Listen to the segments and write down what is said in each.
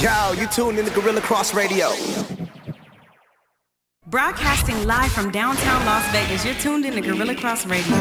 Yo, you tuned in to Guerilla Cross Radio. Broadcasting live from downtown Las Vegas, you're tuned in to Guerilla Cross Radio.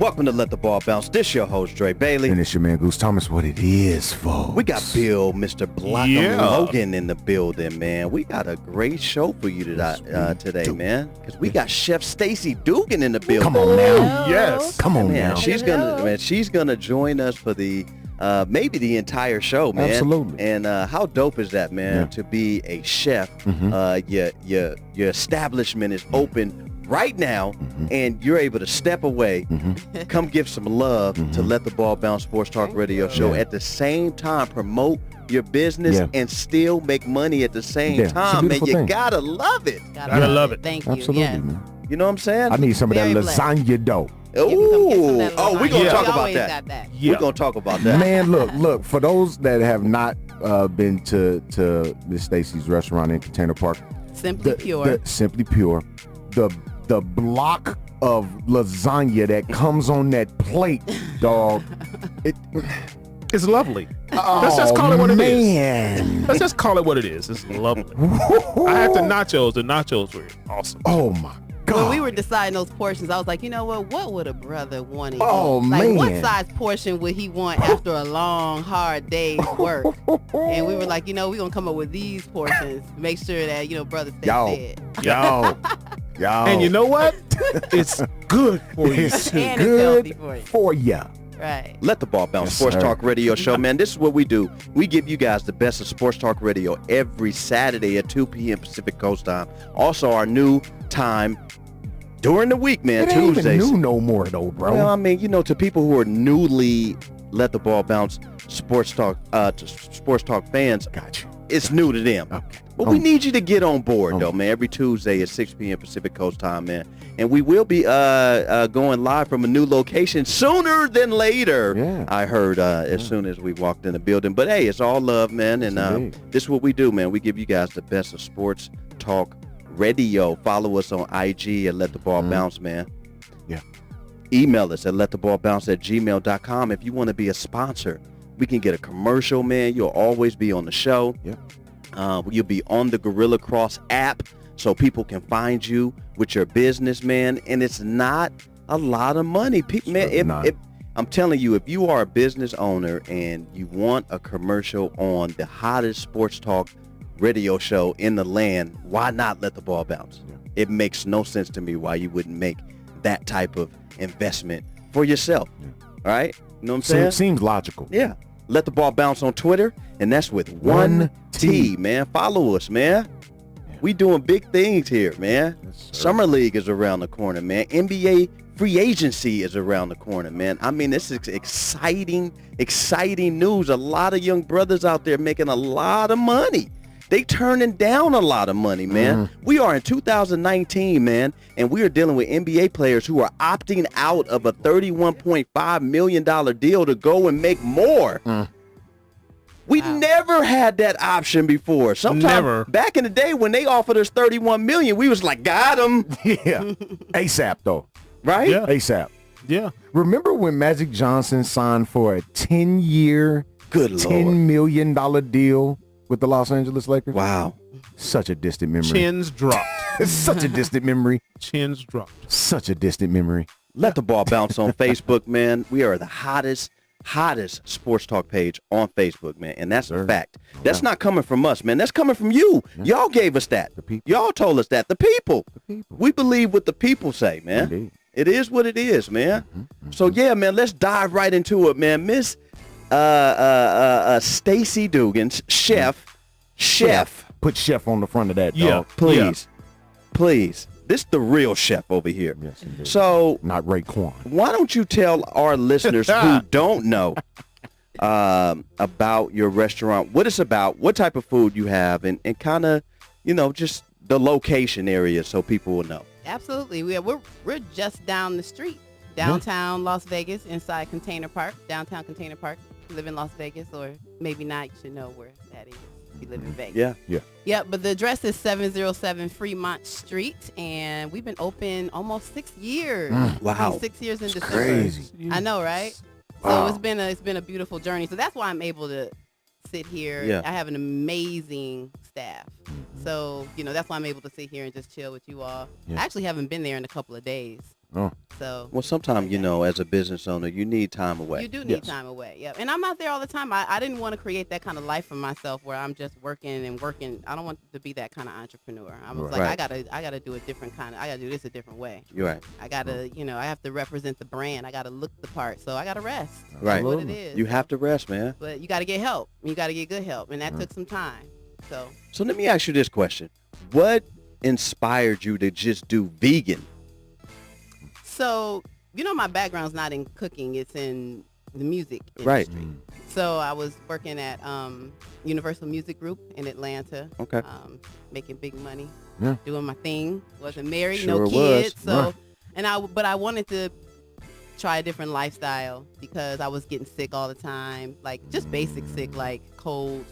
Welcome to Let the Ball Bounce. This your host, Dre Bailey. And it's your man, Goose Thomas. What it is, folks. We got Bill, Mr. Blockham Logan in the building, man. We got a great show for you today, man. Because we got Chef Stacey Dougan in the building. Come on now. Yes. Come on now. She's gonna join us for the maybe the entire show, man. Absolutely. And how dope is that, man? To be a chef. Your establishment is open right now, and you're able to step away, come give some love to Let the Ball Bounce Sports Talk Radio Show. At the same time, promote your business and still make money at the same time, man. You gotta love it. Gotta love it. Thank you. Absolutely, Yes. man. You know what I'm saying? I need some of that Very blessed. lasagna dough. Ooh. Oh, we're gonna We talk about always that. got that. We're gonna talk about that. Man, look. For those that have not been to Miss Stacey's restaurant in Container Park, Simply Pure. Simply Pure, the block of lasagna that comes on that plate, dog. It's lovely. Let's just call it what it is. Man. Let's just call it what it is. It's lovely. I had the nachos. The nachos were awesome. Oh my God. When we were deciding those portions, I was like, you know what would a brother want to Oh, eat? Like, what man. size portion would he want after a long, hard day's work? And we were like, we're going to come up with these portions. Make sure that, brother stay fed. Yo. And you know what? It's good for you. It's And it's good healthy for you. for you. Right. Let the Ball Bounce Yes, Sports sir. Talk Radio Show, man. This is what we do. We give you guys the best of Sports Talk Radio every Saturday at 2 p.m. Pacific Coast time. Also, our new time during the week, man, It ain't Tuesdays. even new no more, though, bro. Well, I mean, to people who are newly Let the Ball Bounce Sports Talk fans, Got you. it's new to them. Okay. But we need you to get on board, though, man. Every Tuesday at 6 p.m. Pacific Coast time, man. And we will be going live from a new location sooner than later. Yeah. I heard as soon as we walked in the building. But, hey, it's all love, man. And Indeed. this is what we do, man. We give you guys the best of sports talk radio. Follow us on IG at Let the Ball Bounce, man. Yeah. Email us at lettheballbounce@gmail.com. If you want to be a sponsor, we can get a commercial, man. You'll always be on the show. Yeah. You'll be on the Guerilla Cross app so people can find you with your business, man. And it's not a lot of money. Man, I'm telling you, if you are a business owner and you want a commercial on the hottest sports talk radio show in the land, why not Let the Ball Bounce? Yeah. It makes no sense to me why you wouldn't make that type of investment for yourself. Yeah. All right? You know what I'm saying? Seems logical. Yeah. Let the Ball Bounce on Twitter, and that's with one T, man. Follow us, man. Yeah. We doing big things here, man. Yes, sir. Summer League is around the corner, man. NBA free agency is around the corner, man. I mean, this is exciting news. A lot of young brothers out there making a lot of money. They turning down a lot of money, man. We are in 2019, man, and we are dealing with NBA players who are opting out of a $31.5 million deal to go and make more. We never had that option before. Never. Back in the day when they offered us $31 million, we was like, got him, Yeah. ASAP, though. right? Yeah. ASAP. Yeah. Remember when Magic Johnson signed for a 10-year, Good Lord. $10 million deal with the Los Angeles Lakers? Wow. Such a distant memory. Chins dropped. It's such a distant memory. Chins dropped. Such a distant memory. Let the Ball Bounce on Facebook, man. We are the hottest sports talk page on Facebook, man. And that's a fact. That's not coming from us, man. That's coming from you. Y'all gave us that. The people. Y'all told us that. The people. people. We believe what the people say, man. Indeed. It is what it is, man. So, yeah, man, let's dive right into it, man. Miss Stacey Dougan, chef. Put chef on the front of that, Yeah. dog. Please. This is the real chef over here. Yes, indeed. So Not Raekwon. why don't you tell our listeners who don't know about your restaurant, what it's about, what type of food you have, and kind of, just the location area so people will know. Absolutely. We're just down the street, downtown Las Vegas, inside downtown Container Park. If you live in Las Vegas, or maybe not, you should know where that is. If you live in Vegas. Yeah. Yeah, but the address is 707 Fremont Street, and we've been open almost 6 years. Wow. 6 years in December. Crazy. I know, right? Wow. So it's been a beautiful journey. So that's why I'm able to sit here. Yeah. I have an amazing staff. So, that's why I'm able to sit here and just chill with you all. Yeah. I actually haven't been there in a couple of days. Oh. So Well, sometimes, as a business owner, you need time away. you do need time away. Yeah. And I'm not there all the time. I didn't want to create that kind of life for myself where I'm just working and working. I don't want to be that kind of entrepreneur. I was like, Right. I gotta do a different kind of, I gotta do this a different way. You're right. I gotta, I have to represent the brand. I gotta look the part. So I gotta rest. Right. That's what it is. You have to rest, man. But you gotta get help. You gotta get good help. And that took some time. So let me ask you this question. What inspired you to just do vegan? So, my background's not in cooking. It's in the music Right. industry. So I was working at Universal Music Group in Atlanta. Okay. Making big money. Yeah. Doing my thing. Wasn't married, Sure no was. kids. So, Right. but I wanted to try a different lifestyle because I was getting sick all the time. Like just basic sick, like cold,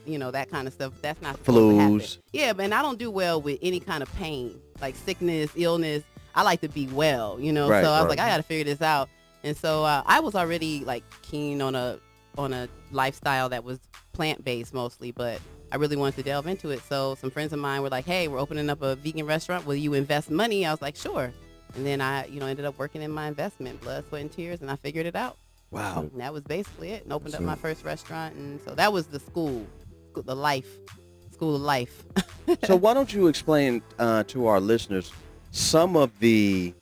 that kind of stuff. That's not supposed to happen. Flus. Yeah, but I don't do well with any kind of pain, like sickness, illness. I like to be well, Right, so I was right. like, I got to figure this out. And so I was already like keen on a lifestyle that was plant-based mostly, but I really wanted to delve into it. So some friends of mine were like, hey, we're opening up a vegan restaurant. Will you invest money? I was like, sure. And then I, ended up working in my investment, blood, sweat, and tears, and I figured it out. Wow. And that was basically it. And opened up my first restaurant. And so that was the school of life. So why don't you explain to our listeners some of the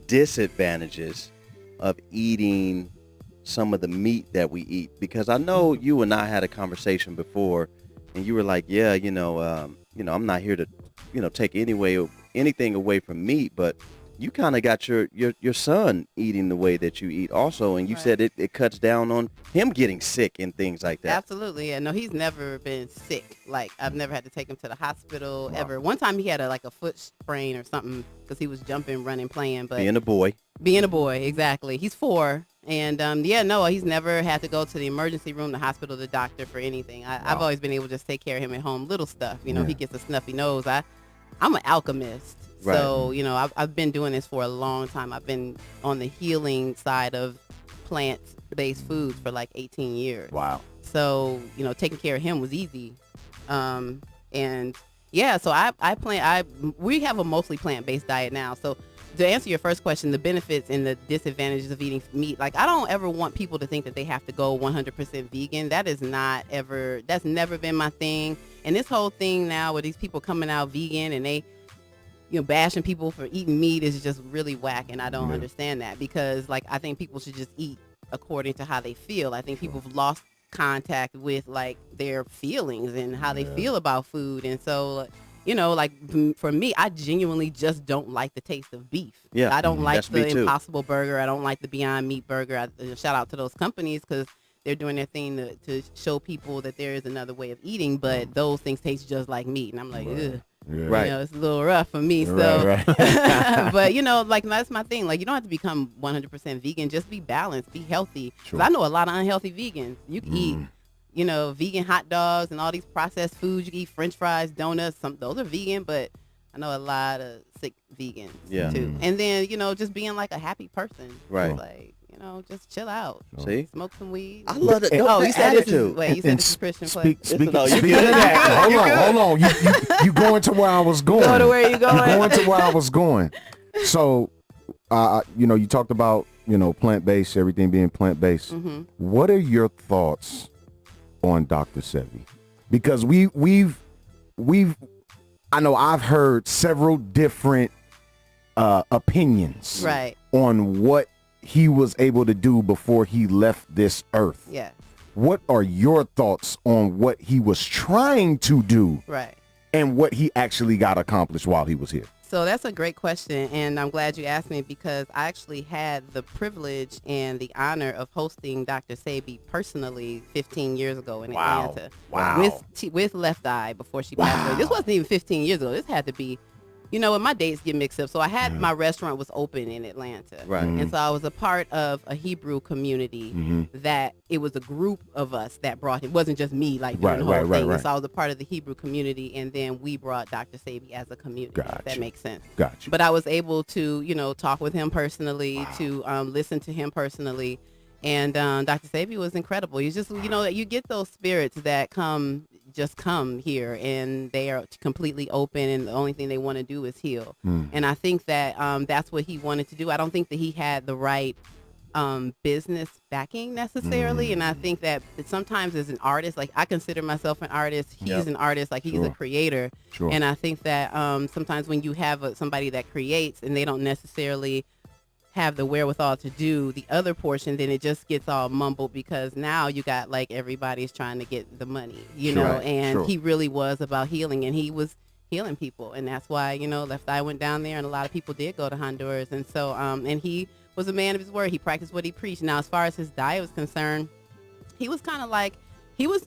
disadvantages of eating some of the meat that we eat? Because I know you and I had a conversation before, and you were like, yeah, I'm not here to, take anything away from meat, but you kind of got your son eating the way that you eat also, and you Right. said it cuts down on him getting sick and things like that. Absolutely. Yeah, no, he's never been sick. Like, I've never had to take him to the hospital ever. One time he had a foot sprain or something because he was jumping, running, playing. But Being a boy. being a boy, exactly. He's 4. And, he's never had to go to the emergency room, the hospital, the doctor for anything. I've always been able to just take care of him at home. Little stuff. He gets a snuffy nose. I'm an alchemist. Right. So, I've been doing this for a long time. I've been on the healing side of plant-based foods for like 18 years. Wow. So, taking care of him was easy. So we have a mostly plant-based diet now. So to answer your first question, the benefits and the disadvantages of eating meat, like I don't ever want people to think that they have to go 100% vegan. That's never been my thing. And this whole thing now with these people coming out vegan and they, bashing people for eating meat is just really whack. And I don't understand that because I think people should just eat according to how they feel. I think people have lost contact with their feelings and how they feel about food. And so, for me, I genuinely just don't like the taste of beef. Yeah, I don't like that's me the too. Impossible Burger. I don't like the Beyond Meat Burger. Shout out to those companies because they're doing their thing to show people that there is another way of eating, but those things taste just like meat. And I'm like, ugh. Yeah. Right. It's a little rough for me. So, Right. but that's my thing. You don't have to become 100% vegan. Just be balanced, be healthy. 'Cause Sure. I know a lot of unhealthy vegans. You can eat, vegan hot dogs and all these processed foods. You can eat French fries, donuts. Those are vegan, but I know a lot of sick vegans Yeah. too. And then, just being a happy person. Right. Just chill out. See? Smoke some weed. I love it. Oh, you said this is, attitude. wait, you said this is Christian place. Speaking no, you of good. that, hold on. You going to where I was going. Go to where you going. You're going to where I was going. So, you talked about, plant-based, everything being plant-based. Mm-hmm. What are your thoughts on Dr. Sebi? Because we've I know I've heard several different opinions Right. on what he was able to do before he left this earth. Yeah. What are your thoughts on what he was trying to do Right. and what he actually got accomplished while he was here? So that's a great question, and I'm glad you asked me because I actually had the privilege and the honor of hosting Dr. Sebi personally 15 years ago in Atlanta. Wow. With Left Eye before she passed away. This wasn't even 15 years ago. This had to be, you know, when my dates get mixed up. So I had my restaurant was open in Atlanta. Right. And so I was a part of a Hebrew community that it was a group of us that brought him. It wasn't just me like doing the whole thing. And so I was a part of the Hebrew community, and then we brought Dr. Sebi as a community. If that makes sense. Gotcha. But I was able to, you know, talk with him personally, to listen to him personally. And Dr. Sebi was incredible. He's just, you know, you get those spirits that come here, and they are completely open, and the only thing they want to do is heal. And I think that that's what he wanted to do. I don't think that he had the right business backing necessarily. And I think that sometimes as an artist, like I consider myself an artist, he's an artist, like he's a creator. And I think that sometimes when you have somebody that creates and they don't necessarily have the wherewithal to do the other portion, then it just gets all mumbled because now you got like everybody's trying to get the money, you know, and he really was about healing, and he was healing people. And that's why, you know, Left Eye went down there, and a lot of people did go to Honduras. And so, and he was a man of his word. He practiced what he preached. Now, as far as his diet was concerned, he was kind of like, he was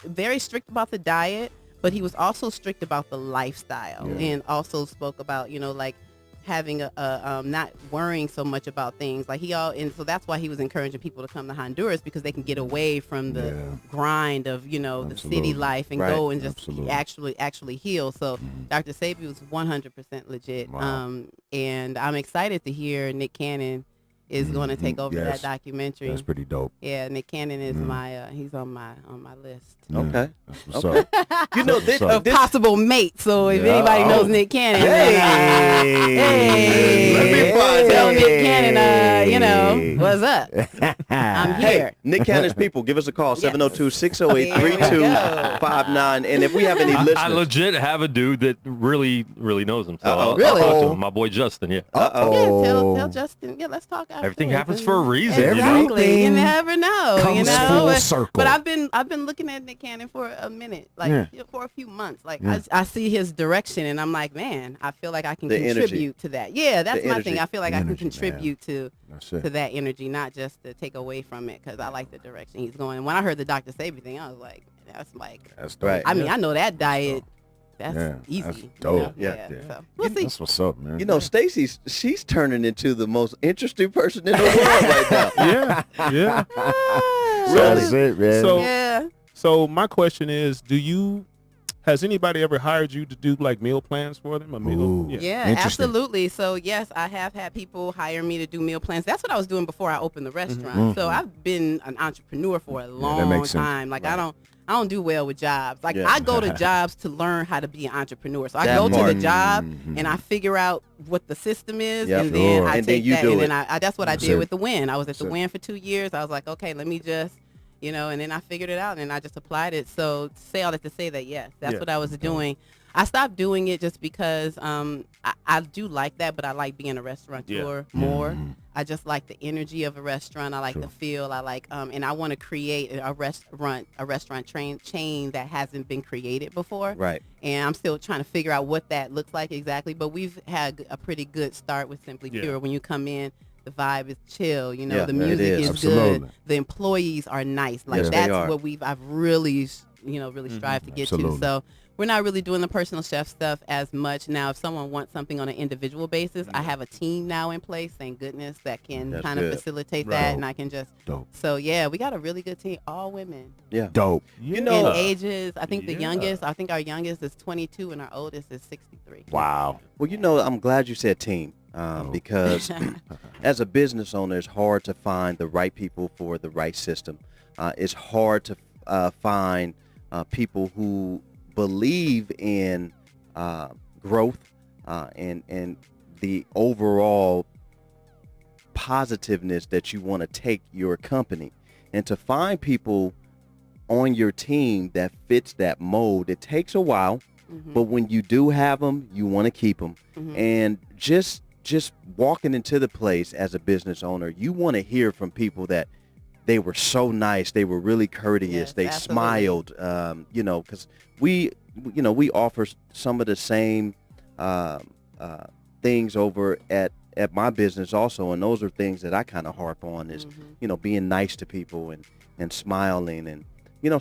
very strict about the diet, but he was also strict about the lifestyle, and also spoke about, you know, like having a not worrying so much about things like and so that's why he was encouraging people to come to Honduras, because they can get away from the grind of, you know, the city life and go and just actually heal. So Dr. Sebi was 100% legit. And I'm excited to hear Nick Cannon is going to take over that documentary. That's pretty dope. Yeah, Nick Cannon is my he's on my list. Okay. That's what's up. You know, this Possible mate. So if anybody knows Nick Cannon, Let me find tell out. Nick Cannon, you know, what's up? I'm here. Hey, Nick Cannon's people, give us a call, 702-608-3259. And if we have any listeners. I legit have a dude that really knows him. So I'll Really? talk to him. My boy Justin, yeah. Yeah, tell Justin. Yeah, let's talk after. Everything happens for a reason, Exactly. you You know? never know. Comes you know, full but, circle. but I've been looking at Nick Cannon for a minute, like for a few months. Like I see his direction, and I'm like, man, I feel like I can contribute to that. Yeah, that's my thing. I feel like I can contribute to that energy, not just to take away from it, because I like the direction he's going. And when I heard the Dr. Sebi thing, I was like, that's dope. Right. I mean, I know that diet. That's easy. That's you dope. know? Yeah. So we'll see. That's what's up, man. You know, she's turning into the most interesting person in the world right now. Yeah. That's it, man. So, so my question is, has anybody ever hired you to do like meal plans for them? Ooh. Yeah, Interesting. absolutely. So yes, I have had people hire me to do meal plans. That's what I was doing before I opened the restaurant. So I've been an entrepreneur for a long makes sense. time. Like I don't do well with jobs. Like I go to jobs to learn how to be an entrepreneur. So I go to the job and I figure out what the system is, and then I take that, and then I that's what I did with the Win. I was at the Win for 2 years. I was like, okay, let me just, you know, and then I figured it out, and I just applied it. So say all that to say that, yes, that's what I was doing. I stopped doing it just because I do like that, but I like being a restaurateur more. I just like the energy of a restaurant. I like the feel. I like, and I want to create a restaurant chain that hasn't been created before. Right. And I'm still trying to figure out what that looks like exactly. But we've had a pretty good start with Simply Pure. When you come in, the vibe is chill. You know, the music is good. The employees are nice. Like that's what I've really, really strived to get to. So we're not really doing the personal chef stuff as much now. If someone wants something on an individual basis, I have a team now in place, thank goodness, that can kind of facilitate that, and I can just. Dope. So yeah, we got a really good team, all women. Yeah. Dope. You know, in ages, I think our youngest is 22 and our oldest is 63. Wow. well, you know, I'm glad you said team. Because as a business owner, it's hard to find the right people for the right system. It's hard to find people who believe in growth and the overall positiveness that you want to take your company. And to find people on your team that fits that mold, it takes a while. But when you do have them, you want to keep them. And just just walking into the place as a business owner, you want to hear from people that they were so nice, they were really courteous, Yes, they absolutely. smiled, because we offer some of the same things over at my business also, and those are things that I kind of harp on is, being nice to people and smiling and,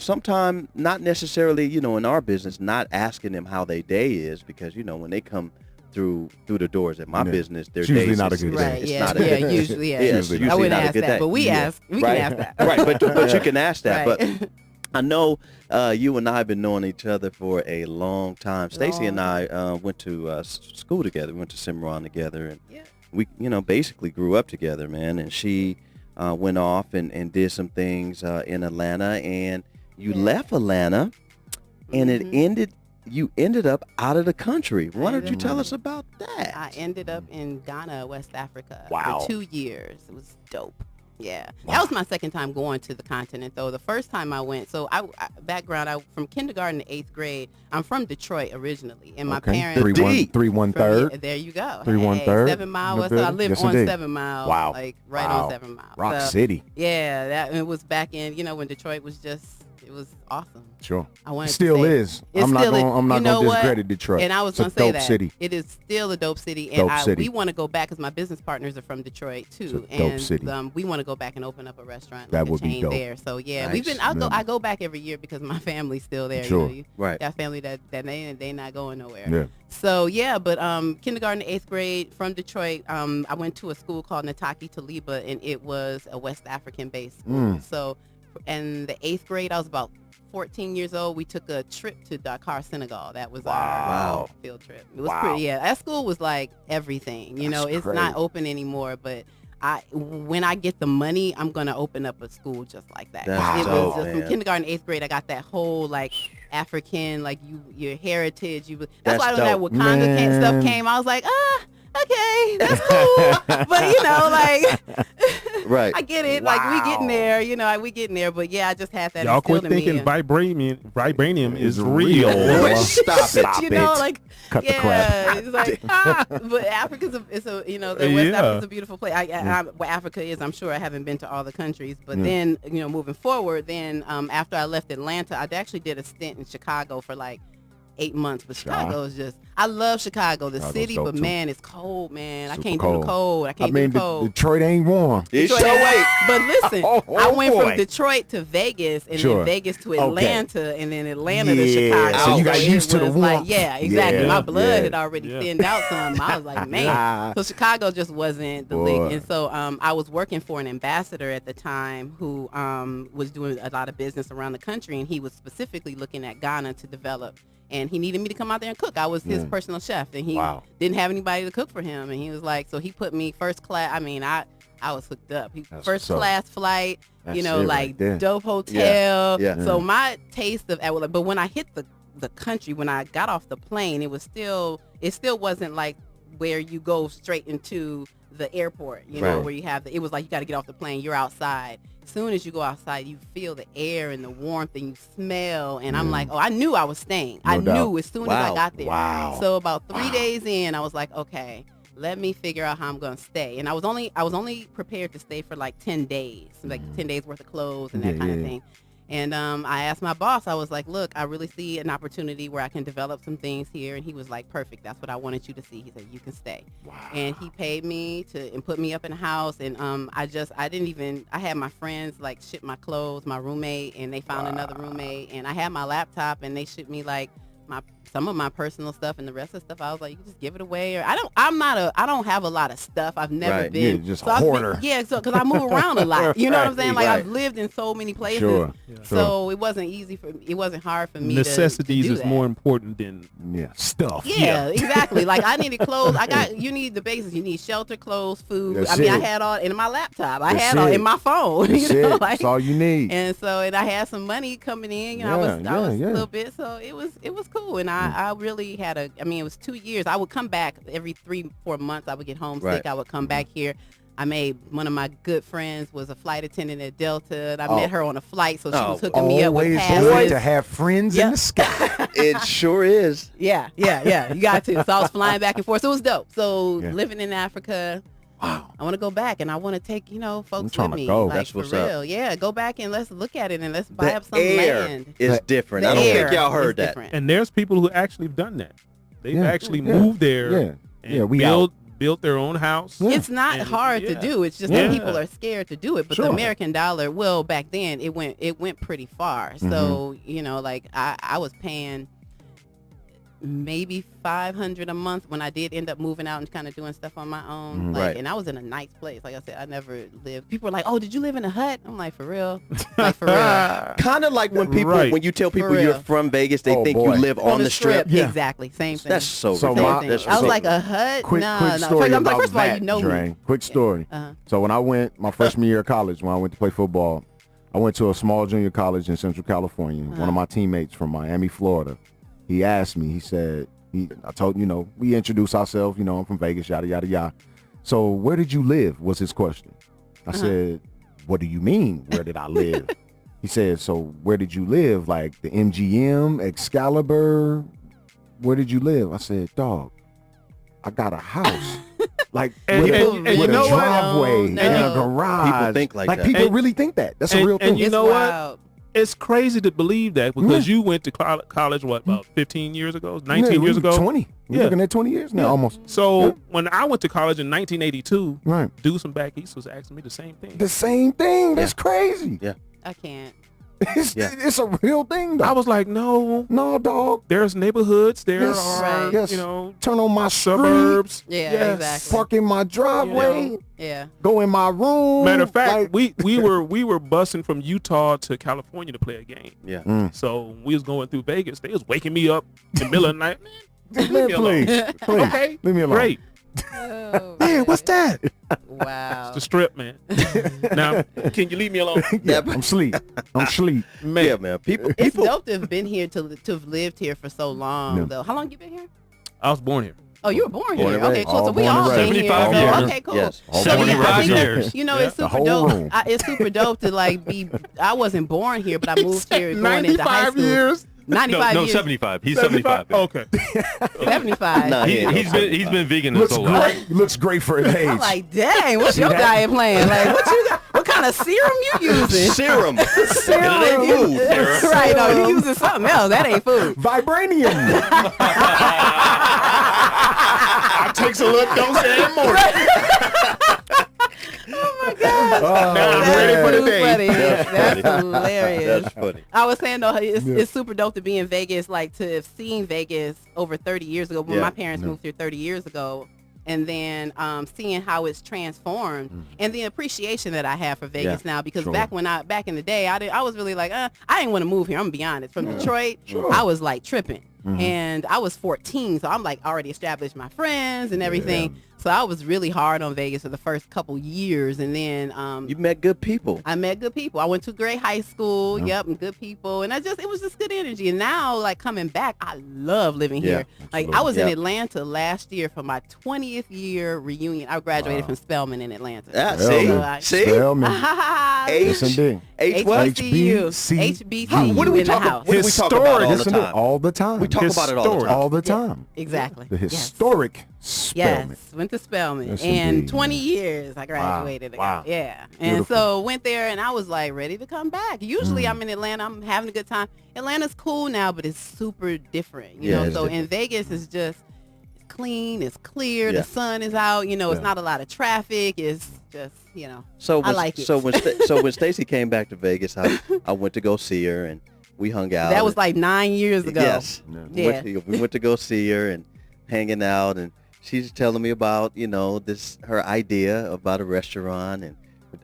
sometimes not necessarily, in our business, not asking them how their day is because, when they come through the doors at my business, their It's usually days not a is- good it's- day. Right. it's Yeah. not a Yeah. good- Usually. Yeah. it's I usually wouldn't not a ask good that, day. but we Yeah. ask. We Right. can ask that. Right, but you can ask that. Right. But I know you and I have been knowing each other for a long time. Stacey and I went to school together. We went to Cimarron together, and Yeah. we, basically grew up together, man. And she went off and did some things in Atlanta, and you left Atlanta, and it ended. You ended up out of the country. Why don't you tell us about that? I ended up in Ghana, West Africa Wow. for 2 years. It was dope. Yeah. That was my second time going to the continent, though. The first time I went, so background, from kindergarten to 8th grade, I'm from Detroit originally. And my parents. 3-1 third. There you go. 3-1 Hey, third. 7 Mile In the West. So I building. lived Yes, on indeed. 7 Mile. Wow. Like right Wow. on 7 Mile. Rock So, City. Yeah. It was back in, when Detroit was just, it was awesome. Sure. I wanted It to still say- is. It I'm not still is. going. I'm not You know going to what? discredit Detroit. And I was It's a going to say dope that. city. It is still a dope city. And Dope city. we want to go back because my business partners are from Detroit too. It's a dope and city. We want to go back and open up a restaurant, That like would a be chain dope. there. So yeah, Nice. we've been. I go back every year because my family's still there. Sure. Right. That family that they not going nowhere. Yeah. So yeah, but kindergarten to 8th grade from Detroit, I went to a school called Nataki Taliba, and it was a West African based school. So, and the 8th grade, I was about 14 years old. We took a trip to Dakar, Senegal. That was our field trip. It was pretty. Yeah, that school was like everything. That's It's crazy. not open anymore, but. When I get the money, I'm gonna open up a school just like that. That's It dope, was just from man. kindergarten, 8th grade. I got that whole like African, like your heritage. That's That's why when that dope. Wakanda stuff came, I was like, okay, that's cool. But like, Right. I get it. Like we getting there, we getting there. But yeah, I just had that. Y'all quit instilled in me. thinking vibranium is real. Stop it. Stop it. Like Cut the crap. it's like but Africa's the West Africa's a beautiful place. Where Africa is, I'm sure I haven't been to all the countries, but then moving forward, then after I left Atlanta, I actually did a stint in Chicago for like 8 months. But Chicago is just, I love Chicago, the Chicago's city, dope, but too. man, it's cold, man. I Super can't do the cold. I can't do the cold. Detroit ain't warm. It's Detroit- so wait. But listen, Oh, I went boy. from Detroit to Vegas, and Sure. then Vegas to Okay. Atlanta, and then Atlanta to Yeah, Chicago. so you got it used to the was like, warmth. yeah, exactly. Yeah, My blood yeah. had already Yeah. thinned out some. I was like, man. So Chicago just wasn't the Boy. lick. And so I was working for an ambassador at the time who was doing a lot of business around the country, and he was specifically looking at Ghana to develop. And he needed me to come out there and cook. I was his personal chef, and he Wow. didn't have anybody to cook for him. And he was like, so he put me first class. I mean, I was hooked up. That's First what's up. class flight, That's it like right there. dope hotel. Yeah. So my taste of, but when I hit the country, when I got off the plane, it still wasn't like where you go straight into the airport, Right. where you have it was like you got to get off the plane, you're outside. As soon as you go outside, you feel the air and the warmth, and you smell. And I'm like, oh, I knew I was staying. I doubt. knew as soon as Wow. I got there. Wow. So about 3 days in, I was like, okay, let me figure out how I'm gonna stay. And I was only prepared to stay for like 10 days, like 10 days worth of clothes and that kind of thing. And I asked my boss, I was like, look, I really see an opportunity where I can develop some things here. And he was like, perfect. That's what I wanted you to see. He said, you can stay. Wow. And he paid me and put me up in a house. And I had my friends like ship my clothes, my roommate, and they found another roommate. And I had my laptop, and they shipped me like some of my personal stuff, and the rest of the stuff I was like, you can just give it away. Or I don't have a lot of stuff. I've never Right. been Yeah, just so I've been- hoarder. so because I move around a lot, you know what I'm saying? Like Right. I've lived in so many places. Sure. So it wasn't easy for me. It wasn't hard for me. Necessities to do is that. more important than Stuff. Yeah, exactly. Like I needed clothes. You need the basics. You need shelter, clothes, food. That's I it. had all in my laptop. I That's had all it. in my phone. That's you know, it. like, That's all you need. and I had some money coming in. I was a little bit. So it was cool. And I really had it was 2 years. I would come back every 3-4 months. I would get homesick. Right. I would come back here. I made one of my good friends was a flight attendant at Delta. And I met her on a flight, so she was hooking me up with Always passes. good to have friends in the sky. It sure is. Yeah. You got to. So I was flying back and forth. So it was dope. So living in Africa, I want to go back, and I want to take, folks with me. Go. Like, That's what's for real. up. Yeah, go back and let's look at it and let's buy up some air land. is different. The I don't air think y'all heard is that. different. And there's people who actually have done that. They've Yeah. actually moved there and we built their own house. It's not And, hard to do. It's just Yeah. that people are scared to do it. But the American dollar, well, back then it went pretty far. So like I was paying maybe $500 a month when I did end up moving out and kind of doing stuff on my own. Right. And I was in a nice place. Like I said, I never lived. People were like, "Oh, did you live in a hut?" I'm like, "For real?" Like for real. Kind of like when people, Right. when you tell people real. you're from Vegas, they Oh, think boy. you live on the strip. Yeah. Exactly. Same thing. That's so So ridiculous. my- Same That's thing. I was like, ridiculous. a hut? Quick Nah. story I'm about like, first of all, that, you know Drain. me. Quick story. Uh-huh. So when I went my freshman year of college, when I went to play football, I went to a small junior college in Central California. One of my teammates from Miami, Florida, he asked me, he said, I told we introduced ourselves, I'm from Vegas, yada, yada, yada. So where did you live was his question. I said, what do you mean, where did I live? He said, so where did you live? Like the MGM, Excalibur, where did you live? I said, dog, I got a house. Like And- with, and- a, and you with know a what? driveway No. and a garage. People think like that. people And- really think that. That's a real thing. You It's know what? wild. It's crazy to believe that because you went to college, what, about 15 years ago, 19 years ago? 20. We're Yeah. looking at 20 years now, almost. So when I went to college in 1982, Right. dudes from back east was asking me the same thing. The same thing. That's crazy. Yeah. I can't. It's a real thing, though. I was like, no, dog. there's neighborhoods, there Yes, are, right. Yes. turn on my street, suburbs. Yeah, Yes. exactly. park in my driveway, Yeah. go in my room. Matter of fact, like, we were busing from Utah to California to play a game. Yeah. So we was going through Vegas. They was waking me up in the middle of the night. Man, man, leave me alone. please, Okay, leave me alone. great. Oh, Man, what's that? Wow. It's the strip, man. Now, can you leave me alone? Yeah, I'm sleep. Man, Yeah, man. People, It's dope to have been here to have lived here for so long, Yeah. though. How long you been here? I was born here. Oh, you were born Born here. and Okay, raised. cool. So All we born all and been raised. here. 75 So, years. okay, cool. Yes. All So, yeah, I 75 think that, years. You know, Yeah. it's The super whole dope. room. It's super dope to like be. I wasn't born here, but I moved here going into high 95 school. years. 95 No, years. 75. He's 75. yeah. Okay. 75. Nah, He, yeah. he's been vegan his Looks whole life. great. Looks great for his age. I'm like, dang, what's your diet plan? Like, what kind of serum you using? serum. Serum. It ain't food, Sarah. Right, no, you using something else. That ain't food. Vibranium. I takes a little dose every morning. Oh my God. Now I'm ready for the day. Funny. That's hilarious. That's funny. I was saying though, it's super dope to be in Vegas, like to have seen Vegas over 30 years ago when Yeah. my parents moved here 30 years ago, and then seeing how it's transformed and the appreciation that I have for Vegas now. Because Sure. back in the day, I was really like, I didn't want to move here. I'm gonna be honest. From Detroit, I was like tripping. And I was 14, so I'm like already established my friends and everything. So I was really hard on Vegas for the first couple years, and then You met good people. I met good people. I went to a great high school. Yep, and good people. And it was just good energy. And now, like coming back, I love living here. Like I was in Yeah. Atlanta last year for my 20th year reunion. I graduated from Spelman in Atlanta. Ah, Spellman. see? Spellman. H- Yes, indeed. H what? HBCU. HBCU. What do we in the talk house. about? What do we talk about all the Listen to it time? all the time. We talk about it all the Historic. time. all the time. Exactly. The Yes. historic Spellman. Yes, went to Spelman. Yes, and indeed. 20 years I graduated. Wow. Yeah. And Beautiful. so went there and I was like ready to come back. Usually I'm in Atlanta, I'm having a good time. Atlanta's cool now, but it's super different. You Yeah, know, it's so different. in Vegas it's just it's clean, it's clear, Yeah. the sun is out, you know, it's Yeah. not a lot of traffic. It's just, you know. So I when, like it. So when Stacey came back to Vegas, I went to go see her and we hung out. That was and- like 9 years ago. Yes. Yeah. We went to go see her and hanging out, and she's telling me about, her idea about a restaurant, and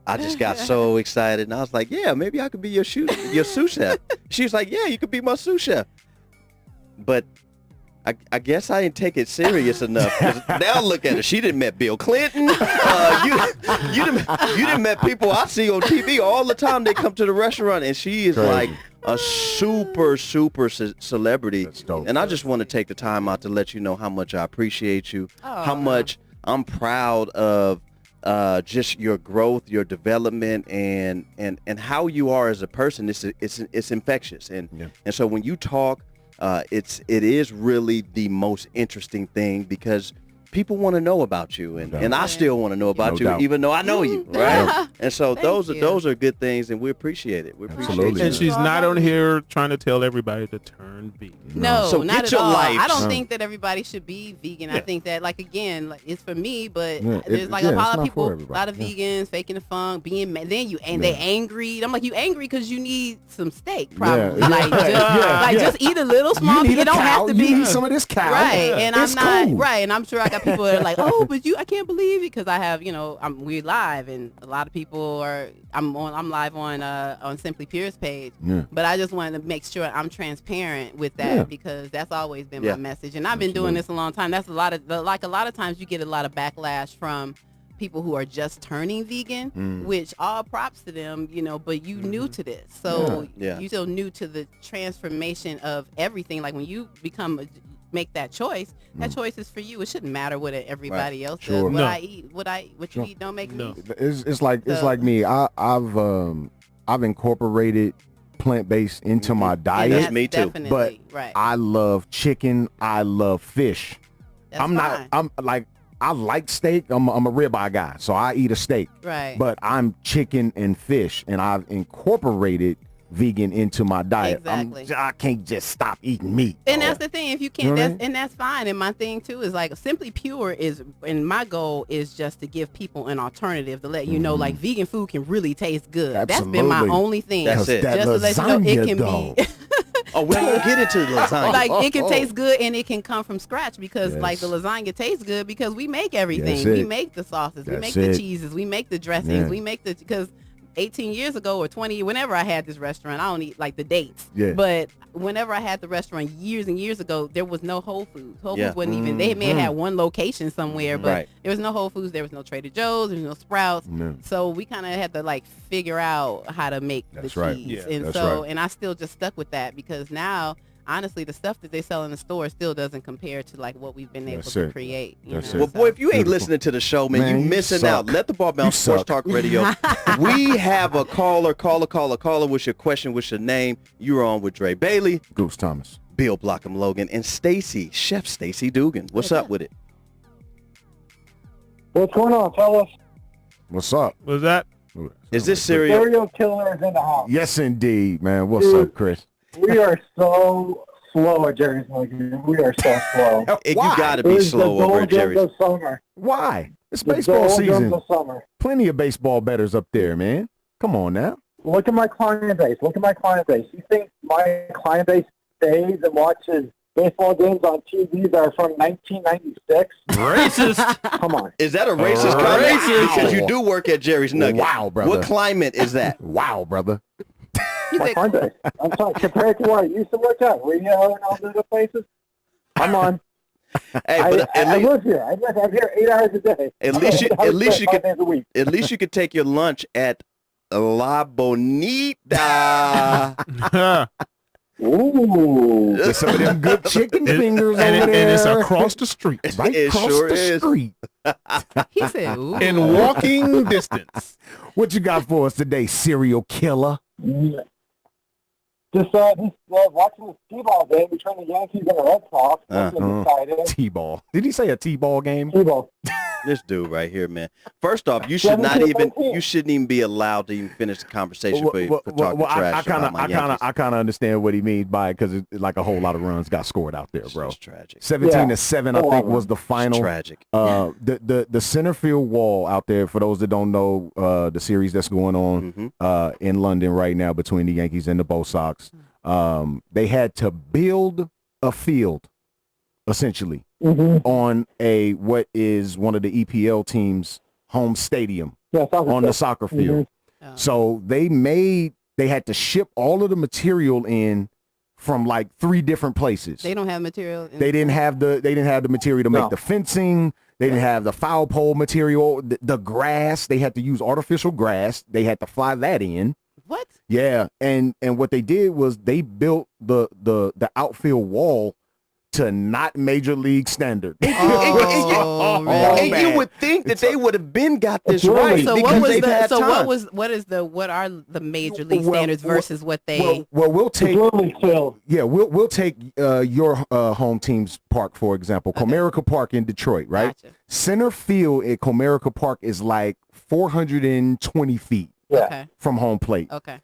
I just got so excited, and I was like, yeah, maybe I could be your sous chef. She was like, yeah, you could be my sous chef. But I guess I didn't take it serious enough. 'Cause now look at her. She didn't met Bill Clinton. You didn't met people I see on TV all the time. They come to the restaurant, and she is Crazy. like a super celebrity. That's dope. And I just want to take the time out to let you know how much I appreciate you, how Aw. much I'm proud of just your growth, your development, and how you are as a person. It's infectious, and so when you talk, it is really the most interesting thing because people want to know about you, and I still want to know about you, even though I know you, right? And so those are good things, and we appreciate it. We appreciate it. And she's not on here trying to tell everybody to turn vegan. No, so not get at your all. life. I don't think that everybody should be vegan. I think that, like, again, like, it's for me, but there's like it's a lot not of people, for a everybody. lot of vegans faking the funk, being then they angry. I'm like, you angry because you need some steak, probably. Just eat a little small. You need It don't have to be. You need some of this cow, right? And it's I'm not cool. right. And I'm sure I got people that are like, oh, but I can't believe it because I have, we're live, and a lot of people are. I'm live on Simply Pure's page, but I just wanted to make sure I'm transparent with that because that's always been my message, and I've been doing this a long time. That's a lot of times you get a lot of backlash from people who are just turning vegan, which all props to them, but you new to this, so you still new to the transformation of everything. Like when you make that choice, that choice is for you. It shouldn't matter what everybody else does. What I eat, what you eat don't make me. It's like me. I've incorporated plant-based into my diet. That's me too. But I love chicken. I love fish. That's I like steak. I'm a ribeye guy, so I eat a steak. Right. But I'm chicken and fish, and I've incorporated vegan into my diet. Exactly. I can't just stop eating meat. And that's the thing. If you can't, You know and that's fine. And my thing too is like Simply Pure and my goal is just to give people an alternative to let you know, like vegan food can really taste good. Absolutely. That's been my only thing. That's it. That Just to let you know it can lasagna, be. Oh, we won't get into the lasagna. Like it can taste good and it can come from scratch because like the lasagna tastes good because we make everything. We make the sauces, we make the cheeses, we make the dressings, we make because 18 years ago or 20, whenever I had this restaurant, I don't eat like the dates. But whenever I had the restaurant years and years ago, there was no Whole Foods. Whole Foods wasn't even, they may have had one location somewhere, but there was no Whole Foods, there was no Trader Joe's, there was no Sprouts. So we kind of had to like figure out how to make the cheese. And I still just stuck with that because now, honestly, the stuff that they sell in the store still doesn't compare to like what we've been able to create. Well, boy, if you ain't listening to the show, man, you missing out. Let the ball bounce. Sports Talk Radio. We have a caller. What's your question? What's your name? You're on with Dre Bailey, Goose Thomas, Bill Blockham Logan, and Chef Stacey Dougan. What's up with it? What's going on, fellas? What's up? Was that? Is this serial? Serial killers in the house. Yes, indeed, man. What's up, Chris? We are so slow at Jerry's Milligan. We are so slow. You got to be slow over at Jerry's. Of summer. Why? It's baseball season. Of summer. Plenty of baseball bettors up there, man. Come on now. Look at my client base. You think my client base stays and watches baseball games on TV that are from 1996? Racist. Come on. Is that a racist comment? Because you do work at Jerry's Nugget. Wow, brother. What climate is that? Wow, brother. My client base. I'm sorry. Compared to what I used to work at, Rio and all the other places, I'm on. Hey, but I live here. I'm here 8 hours a day. At least you could take your lunch at La Bonita. Ooh. There's some of them good chicken fingers over there. And it's across the street. Right It across sure the is. street. He said, ooh. In walking distance. What you got for us today, serial killer? Just watching the T-ball game between the Yankees and the Red Sox. That's exciting. T-ball. Did he say a T-ball game? T-ball. This dude right here, man. First off, you shouldn't even be allowed to even finish the conversation for talking trash about my Yankees. I kind of understand what he means by it because it's like a whole lot of runs got scored out there, bro. It's tragic. 17-7, I think, was the final. It's tragic. The center field wall out there, for those that don't know, the series that's going on in London right now between the Yankees and the Bo Sox, they had to build a field, essentially, on what is one of the EPL teams' home stadium on the soccer field. So they had to ship all of the material in from like 3 different places. They don't have material. They didn't have the material to make the fencing. They didn't have the foul pole material, the grass. They had to use artificial grass. They had to fly that in. What? Yeah, and what they did was they built the outfield wall to not major league standard. Oh, And really? you would think that they would have been got this It's right really- So because what was they've had time. what are the major league Well, standards versus what they? Well, we'll It's take literally filled. we'll take your home team's park for example, Comerica Park in Detroit, right? Gotcha. Center field at Comerica Park is like 420 feet Yeah. Okay. from home plate. Okay.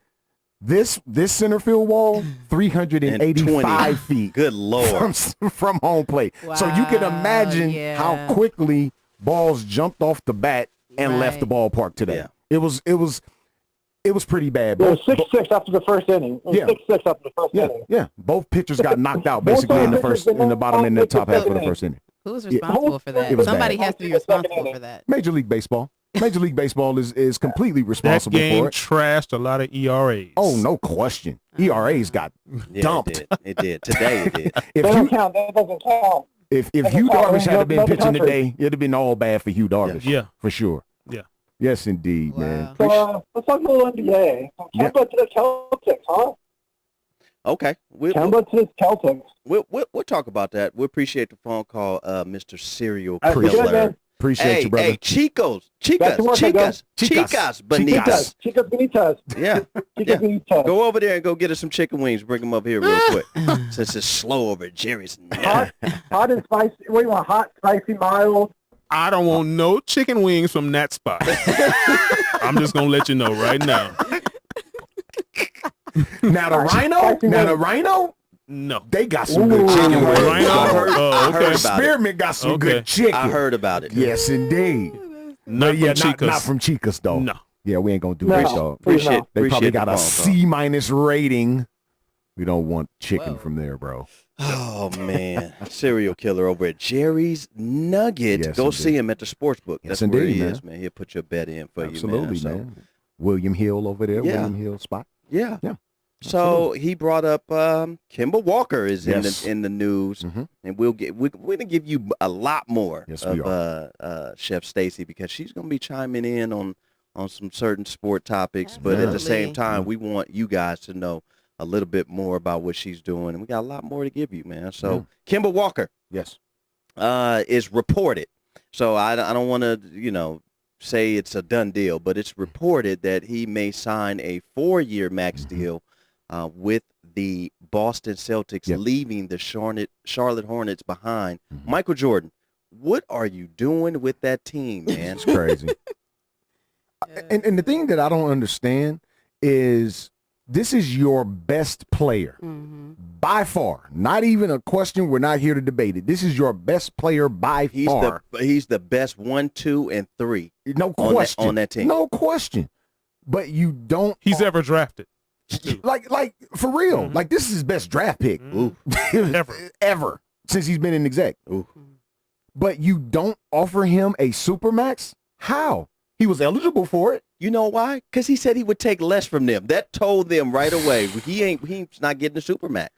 This center field wall, 385 feet Good Lord. from home plate. So you can Wow, imagine yeah. how quickly balls jumped off the bat and left the Right. ballpark today. Yeah. It was pretty bad. It was 6-6 after the first inning. It was Yeah. 6-6 after the first Yeah, inning. yeah. Both pitchers got knocked out Both basically in the pitchers first, in the bottom and the top half of the second first inning. Who's Yeah. responsible for that? It was Somebody bad. has to be responsible for that. Major League Baseball. Major League Baseball is completely That responsible game for it. trashed a lot of ERAs. Oh, no question. ERAs got Yeah, dumped. It did. Today it did. If That don't you count. That doesn't count. if That's Hugh a problem. Darvish had been Another pitching country. today, it'd have been all bad for Hugh Darvish. Yeah. For sure. Yeah. Yes, indeed, man. Wow. So, let's talk a little NBA. From Yeah. Kemba to the Celtics, huh? Okay. Kemba to the Celtics. We'll talk about that. We appreciate the phone call, Mr. Serial That's good, Killer. man. Appreciate you, brother. Hey, Chicas, Back to work, I guess. Chicas, Chicas. Bonitas. Chicas Bonitas. Yeah. Chicas Bonitas. Go over there and go get us some chicken wings. Bring them up here real quick. Since it's slow over at Jerry's. Hot and spicy. What do you want? Hot, spicy, mild? I don't want no chicken wings from that spot. I'm just gonna let you know right now. Now the Rhino, No. they got some good chicken Ooh. wings. Rhino? I heard Oh, okay. about it. Spearmint got some Okay. good chicken. I heard about it. Yes, indeed. Not But yeah, from Chicas. not from Chicas though. No. Yeah, we ain't gonna do No. that, dog. Please Appreciate, no. They probably appreciate got the a phone call. C- rating. We don't want chicken Whoa. from there, bro. Oh man, serial killer over at Jerry's Nugget. Yes, Go indeed. see him at the sports book. Yes, That's where indeed, he man. is, man. He'll put your bet in for Absolutely, you, man. man. William Hill over there, Yeah. William Hill spot. Yeah. Yeah, So he brought up Kimba Walker is Yes. in the news, Mhm. and we're gonna give you a lot more Yes, of we Chef Stacey because she's gonna be chiming in on some certain sport topics, but at the same Absolutely. time, we want you guys to know a little bit more about what she's doing, and we got a lot more to give you, man. So Kimba Walker Yes. is reported. So I don't want to say it's a done deal, but it's reported that he may sign a 4-year max deal with the Boston Celtics, Yep. leaving the Charlotte Hornets behind. Mhm. Michael Jordan, what are you doing with that team, man? It's crazy. And the thing that I don't understand is this is your best player Mm-hmm. by far. Not even a question. We're not here to debate it. This is your best player by far. He's the best 1, 2, and 3 No on question. on that team. No question. But you don't. He's ever drafted. like for real. Mhm. Like this is his best draft pick. Ooh. Ever since he's been in exec. Ooh. But you don't offer him a supermax? How? He was eligible for it. You know why? Because he said he would take less from them. That told them right away he's not getting the supermax.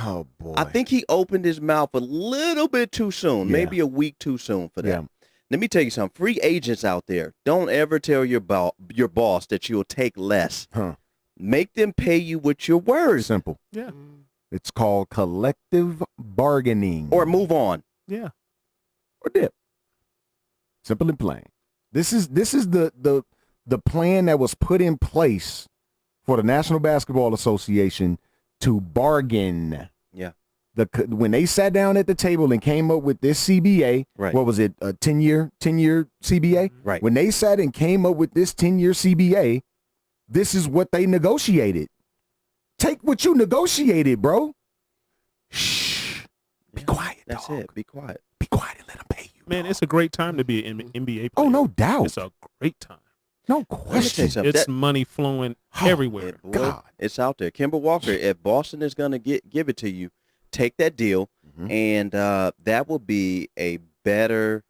Oh boy. I think he opened his mouth a little bit too soon, Yeah. maybe a week too soon for that. Yeah. Let me tell you something. Free agents out there, don't ever tell your boss that you'll take less. Huh. Make them pay you what you're worth, Simple. Yeah. It's called collective bargaining. or move on. Yeah. Or dip. Simple and plain. This is the plan that was put in place for the National Basketball Association to bargain. Yeah. When they sat down at the table and came up with this CBA, Right. what was it, a 10-year CBA? Right. When they sat and came up with this 10-year CBA, this is what they negotiated. Take what you negotiated, bro. Shh. Be quiet, That's dog. it. Be quiet. Be quiet and let them pay you. Man, dog. it's a great time to be an NBA player. Oh, no doubt. It's a great time. No Let me tell you question. something. It's That- money flowing Oh, everywhere. Boy, God. it's out there. Kimber Walker, if Boston is going to give it to you, take that deal, Mhm. and that will be a better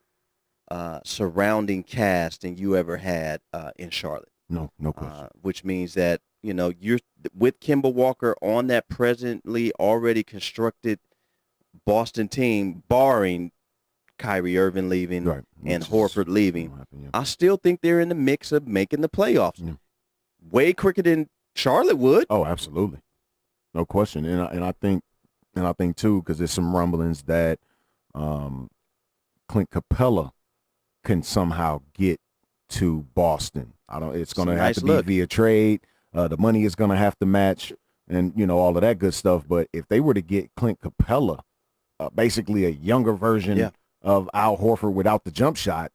surrounding cast than you ever had in Charlotte. No question. Which means that you're with Kimber Walker on that presently already constructed Boston team, barring Kyrie Irving leaving Right. and Which is- Horford leaving. won't happen, yeah. I still think they're in the mix of making the playoffs. Yeah. Way quicker than Charlotte would. Oh, absolutely. No question. And I think And I think too, because there's some rumblings that Clint Capella can somehow get to Boston. It's going to have to be via trade. The money is going to have to match, and all of that good stuff. But if they were to get Clint Capella, basically a younger version of Al Horford without the jump shot,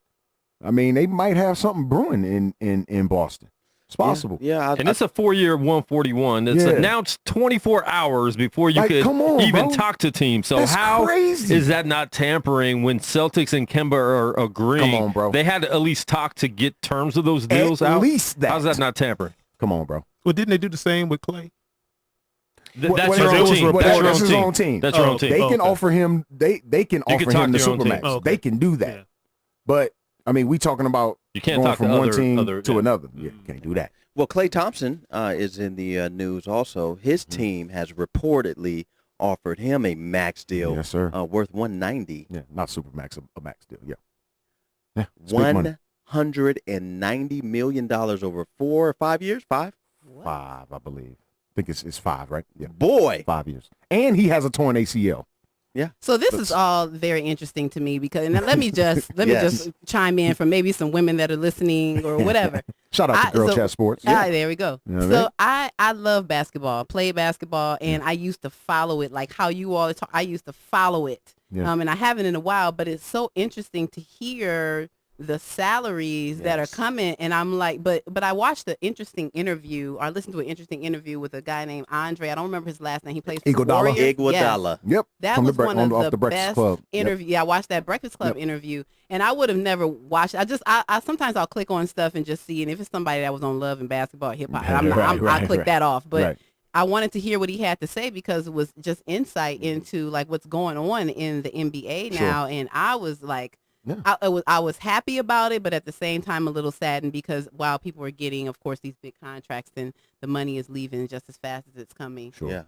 I mean, they might have something brewing in Boston. It's possible. Yeah, and it's a 4-year 141. It's announced 24 hours before you could even talk to teams. So That's how crazy. is that not tampering when Celtics and Kemba are agreeing? Come on, bro. They had to at least talk to get terms of those deals out. At least that. How's that not tampering? Come on, bro. Well, didn't they do the same with Clay? That's your own team. That's his own team. That's your own team. They can offer him. They can offer him the Supermax. Okay. They can do that. Yeah. But I mean, we talking about You can't going talk from to one other- team other- to yeah. another. Yeah, can't do that. Well, Klay Thompson is in the news also. His team has reportedly offered him a max deal Yes, sir. worth $190. Yeah, not Supermax, a max deal. Yeah. Yeah. it's big money. $190 million over 4 or 5 years? 5? 5, I believe. I think it's 5, right? Yeah. Boy. 5 years. And he has a torn ACL. So this is all very interesting to me because, and let me just chime in for maybe some women that are listening or whatever. Shout out to Girl Chat Sports. There we go. You know what I love basketball, played basketball, and I used to follow it like how you all talk. I used to follow it, and I haven't in a while. But it's so interesting to hear the salaries that are coming, and I'm like, but I watched an interesting interview, or listened to an interesting interview with a guy named Andre. I don't remember his last name. He plays for the Iguodala. Warriors. Iguodala. Yep. That From was the one of the Breakfast best Club. interview. Yeah, I watched that Breakfast Club interview, and I would have never watched it. I sometimes I'll click on stuff and just see, and if it's somebody that was on Love and Basketball, Hip Hop, I click that off. But I wanted to hear what he had to say because it was just insight into like what's going on in the NBA now, and I was like. Yeah. I was happy about it, but at the same time a little saddened because while people are getting, of course, these big contracts, then the money is leaving just as fast as it's coming. Sure.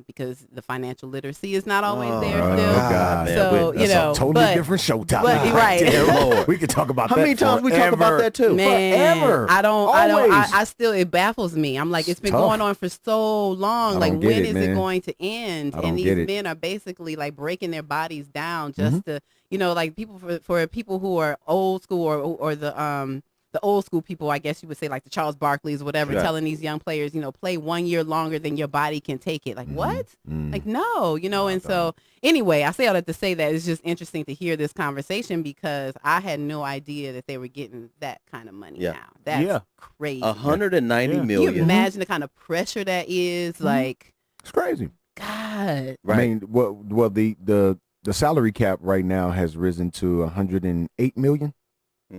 Because the financial literacy is not always there Oh, still. God. So That's a totally different show topic. Right. Dear Lord. We could talk about How that many times we talk about that too? Man, Forever. I still, it baffles me. I'm like, it's been tough. going on for so long. I Like, don't get when it, is man. it going to end? I don't And get these it. men are basically like breaking their bodies down just to, like people for people who are old school or the old school people, I guess you would say, like the Charles Barkleys or whatever, telling these young players, play 1 year longer than your body can take it. Like, what? Like, no, and so anyway, I say all that to say that it's just interesting to hear this conversation because I had no idea that they were getting that kind of money now. That's crazy. $190 Can million. you imagine the kind of pressure that is? Like, It's crazy. God. Right. I mean, well, the salary cap right now has risen to $108 million.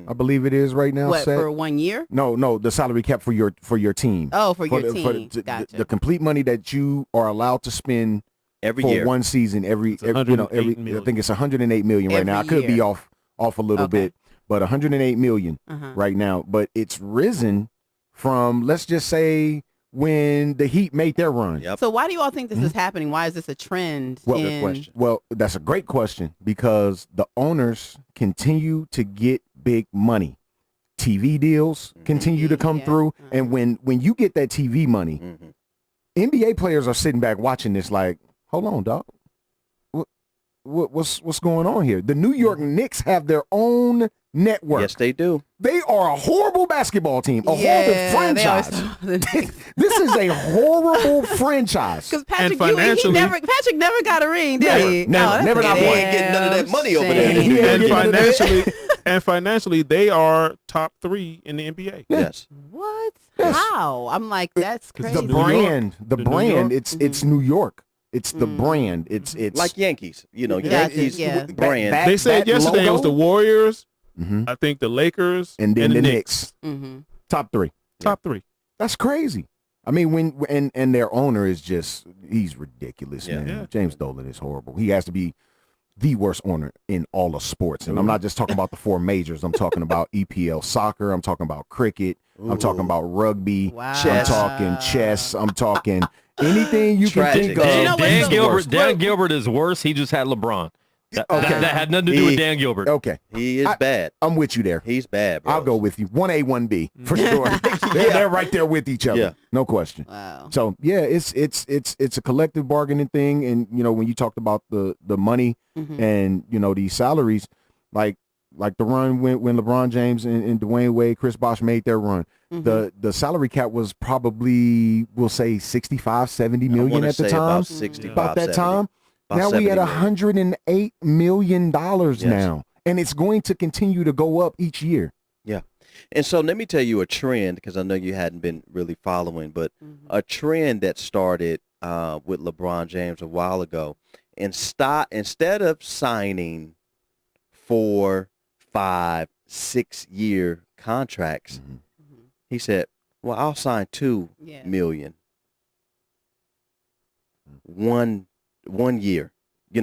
I believe it is right now. What, set. for 1 year? No, the salary cap for your team. Oh, for your team. Gotcha. The complete money that you are allowed to spend Every for year. one season, every I think it's $108 million right now. I could be off a little bit, but $108 million right now. But it's risen from, let's just say, when the Heat made their run. Yep. So why do you all think this is happening? Why is this a trend? Good question. Well, that's a great question because the owners continue to get big money. TV deals continue to come through. And when you get that TV money, NBA players are sitting back watching this like, hold on, dog. What's going on here? The New York Knicks have their own network. Yes, they do. They are a horrible basketball team, a horrible franchise. This is a horrible franchise. Because Patrick financially- Patrick never got a ring, did he? Never got He one. ain't getting none of that money over there. And financially, they are top 3 in the NBA. Yes. What? Yes. How? I'm like, that's crazy. The New York. brand, The New brand. York. It's New York. It's the brand. It's Like Yankees. Gotcha, Yankees yeah. brand. That- They said that yesterday it was the logo? Warriors, Mhm. I think the Lakers, and then the the Knicks. Knicks. Top 3. Top 3. That's crazy. I mean, and their owner is he's ridiculous, Yeah. man. Yeah. James Dolan is horrible. He has to be the worst owner in all of sports. And I'm not just talking about the 4 majors. I'm talking about EPL soccer. I'm talking about cricket. I'm talking about rugby. Wow. Chess. I'm talking chess. I'm talking anything you Tragic. can think of. You know what, Dan so- Gilbert. Dan Gilbert is worse. He just had LeBron. That had nothing to do with Dan Gilbert. Okay. He is bad. I'm with you there. He's bad, bro. I'll go with you. 1A, 1B for sure. They're right there with each other. Yeah. No question. Wow. So yeah, it's a collective bargaining thing, and when you talked about the money and these salaries, like the run when LeBron James and Dwayne Wade, Chris Bosh made their run, the salary cap was probably, we'll say 65, 70 million at the time. About 65, about that 70. time. Now we at $108 million now, and it's going to continue to go up each year. Yeah. And so let me tell you a trend, because I know you hadn't been really following, but a trend that started with LeBron James a while ago. Instead of signing 4, 5, 6 year contracts, he said, well, I'll sign 2 million. 1 year.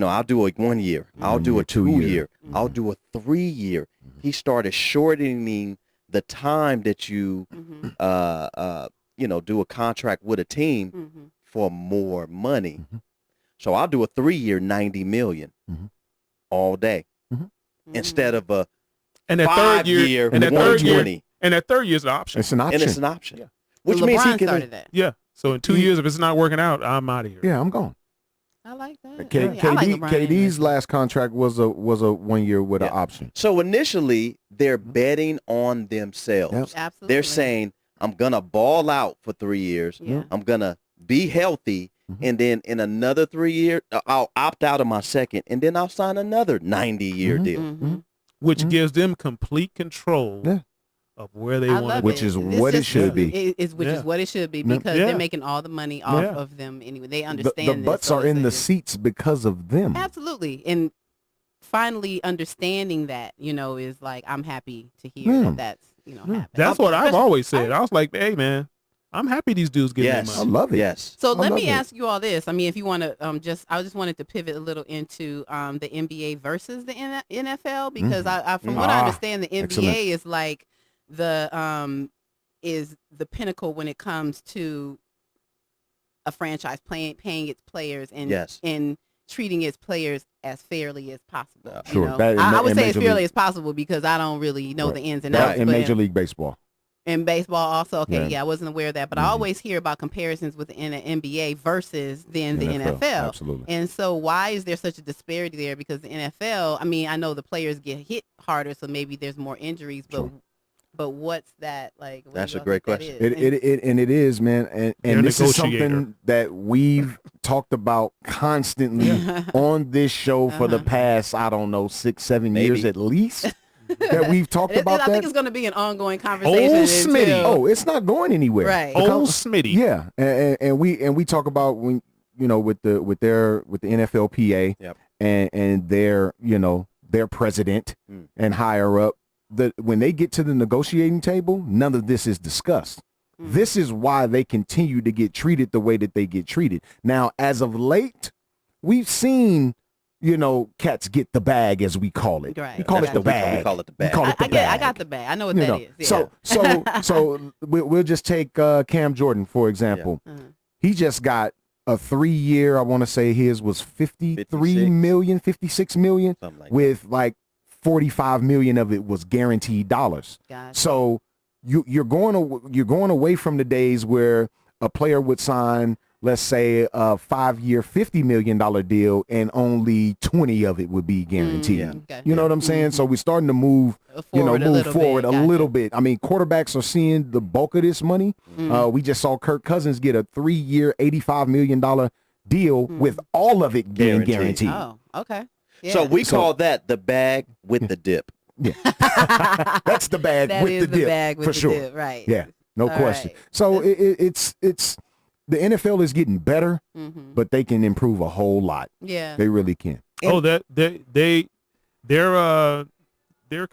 I'll do a 1 year. I'll do a 2 year. I'll do a 3 year. He started shortening the time that you, do a contract with a team for more money. So I'll do a 3 year, 90 million all day instead of a and that 5 year, and that third year, 120. and that third year is an option. It's an option. And it's an option. Yeah. Which So means he LeBron can started that. Yeah. So in 2 years, if it's not working out, I'm out of here. Yeah, I'm gone. I like that. KD's last contract was a 1 year with an option. So initially, they're betting on themselves. Yep. Absolutely. They're saying, I'm going to ball out for 3 years. Yeah. I'm going to be healthy. And then in another 3 years, I'll opt out of my second. And then I'll sign another 90-year deal. Which gives them complete control of where they want to Which is what it should be. Which is what it should be, because they're making all the money off of them anyway. They understand the butts are in the seats because of them. Absolutely. And finally understanding that, is like, I'm happy to hear that's, happening. That's what I've always said. I was like, hey, man, I'm happy these dudes getting their money. I love it. Yes. So let me ask you all this. I mean, if you want to I just wanted to pivot a little into the NBA versus the NFL, because I from what I understand, the NBA is like is the pinnacle when it comes to a franchise paying its players and treating its players as fairly as possible. Sure. I would say as fairly as possible, because I don't really know the ins and outs. In Major League Baseball. In baseball also, I wasn't aware of that, but I always hear about comparisons within the NBA versus then the NFL. Absolutely. And so why is there such a disparity there? Because the NFL, I mean, I know the players get hit harder, so maybe there's more injuries, but what's that like? That's a great question. It is, man, and this is something that we've talked about constantly on this show for the past, 6, 7 years at least. That we've talked about. I think it's going to be an ongoing conversation. Old Smitty. Oh, it's not going anywhere. Right. Old Smitty. Yeah, and we talk about when with the NFLPA and their president and higher up, when they get to the negotiating table, none of this is discussed. This is why they continue to get treated the way that they get treated. Now, as of late, we've seen cats get the bag, as we call it. Right. We call it the bag. We call it the bag. I got the bag. I know what that is. Yeah. So we'll just take Cam Jordan, for example. Yeah. He just got a 3 year, I want to say his was 56 million, with like 45 million of it was guaranteed dollars. Gotcha. So you're going away from the days where a player would sign, let's say, a 5 year, $50 million deal, and only 20 of it would be guaranteed. Gotcha. You know what I'm saying? So we're starting to move forward a little bit. I mean, quarterbacks are seeing the bulk of this money. We just saw Kirk Cousins get a 3 year, $85 million deal with all of it being guaranteed. Oh, okay. Yeah. So we call that the bag with the dip. Yeah. That's the bag with the dip. Bag with for the sure. dip, right. Yeah, no question. Right. So it's the NFL is getting better, but they can improve a whole lot. Yeah. They really can. Their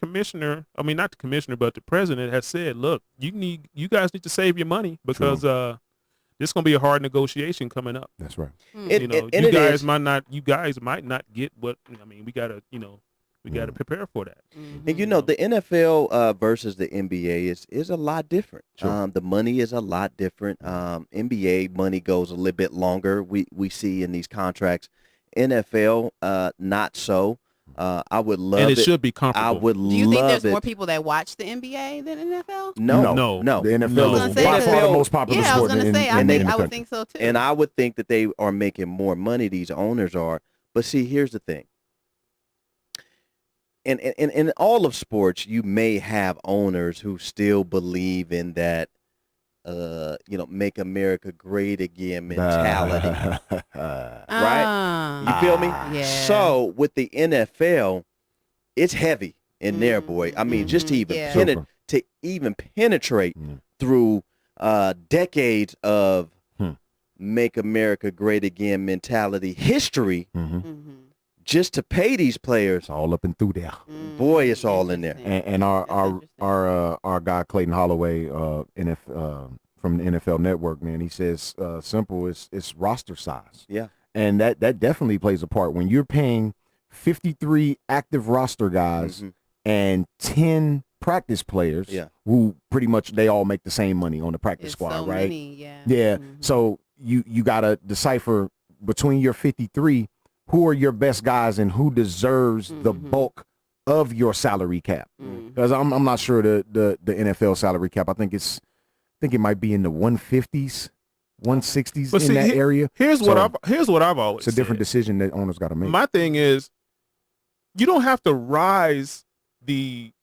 commissioner, I mean, not the commissioner, but the president has said, look, you guys need to save your money, because this is going to be a hard negotiation coming up. That's right. You guys might not get what, I mean, we got to prepare for that. And the NFL versus the NBA is a lot different. Sure. The money is a lot different. NBA money goes a little bit longer. We see in these contracts. NFL not so. I would love and it should be comparable. I would Do you think there's love more it. people that watch the NBA than NFL? No. The NFL No. is by far the most popular Yeah, I was sport gonna say. in I the would country. think so too. And I would think that they are making more money, these owners are. But see, here's the thing. In all of sports, you may have owners who still believe in that, make America great again mentality. Right? You feel me? Yeah. So with the NFL, it's heavy in there, boy. I mean, just to even penetrate through decades of make America great again mentality history, just to pay these players. It's all up and through there. Boy, it's all in there. And our guy Clayton Holloway, from the NFL Network, man, he says simple. It's roster size. Yeah. And that definitely plays a part when you're paying 53 active roster guys and 10 practice players who pretty much they all make the same money on the practice squad, so right? Many, yeah. Yeah. So you got to decipher between your 53 who are your best guys and who deserves the bulk of your salary cap. Because I'm not sure the NFL salary cap. I think it might be in the 150s, 160s But in see, that area. Here's what I've always It's a different said. decision that owners got to make. My thing is, you don't have to rise the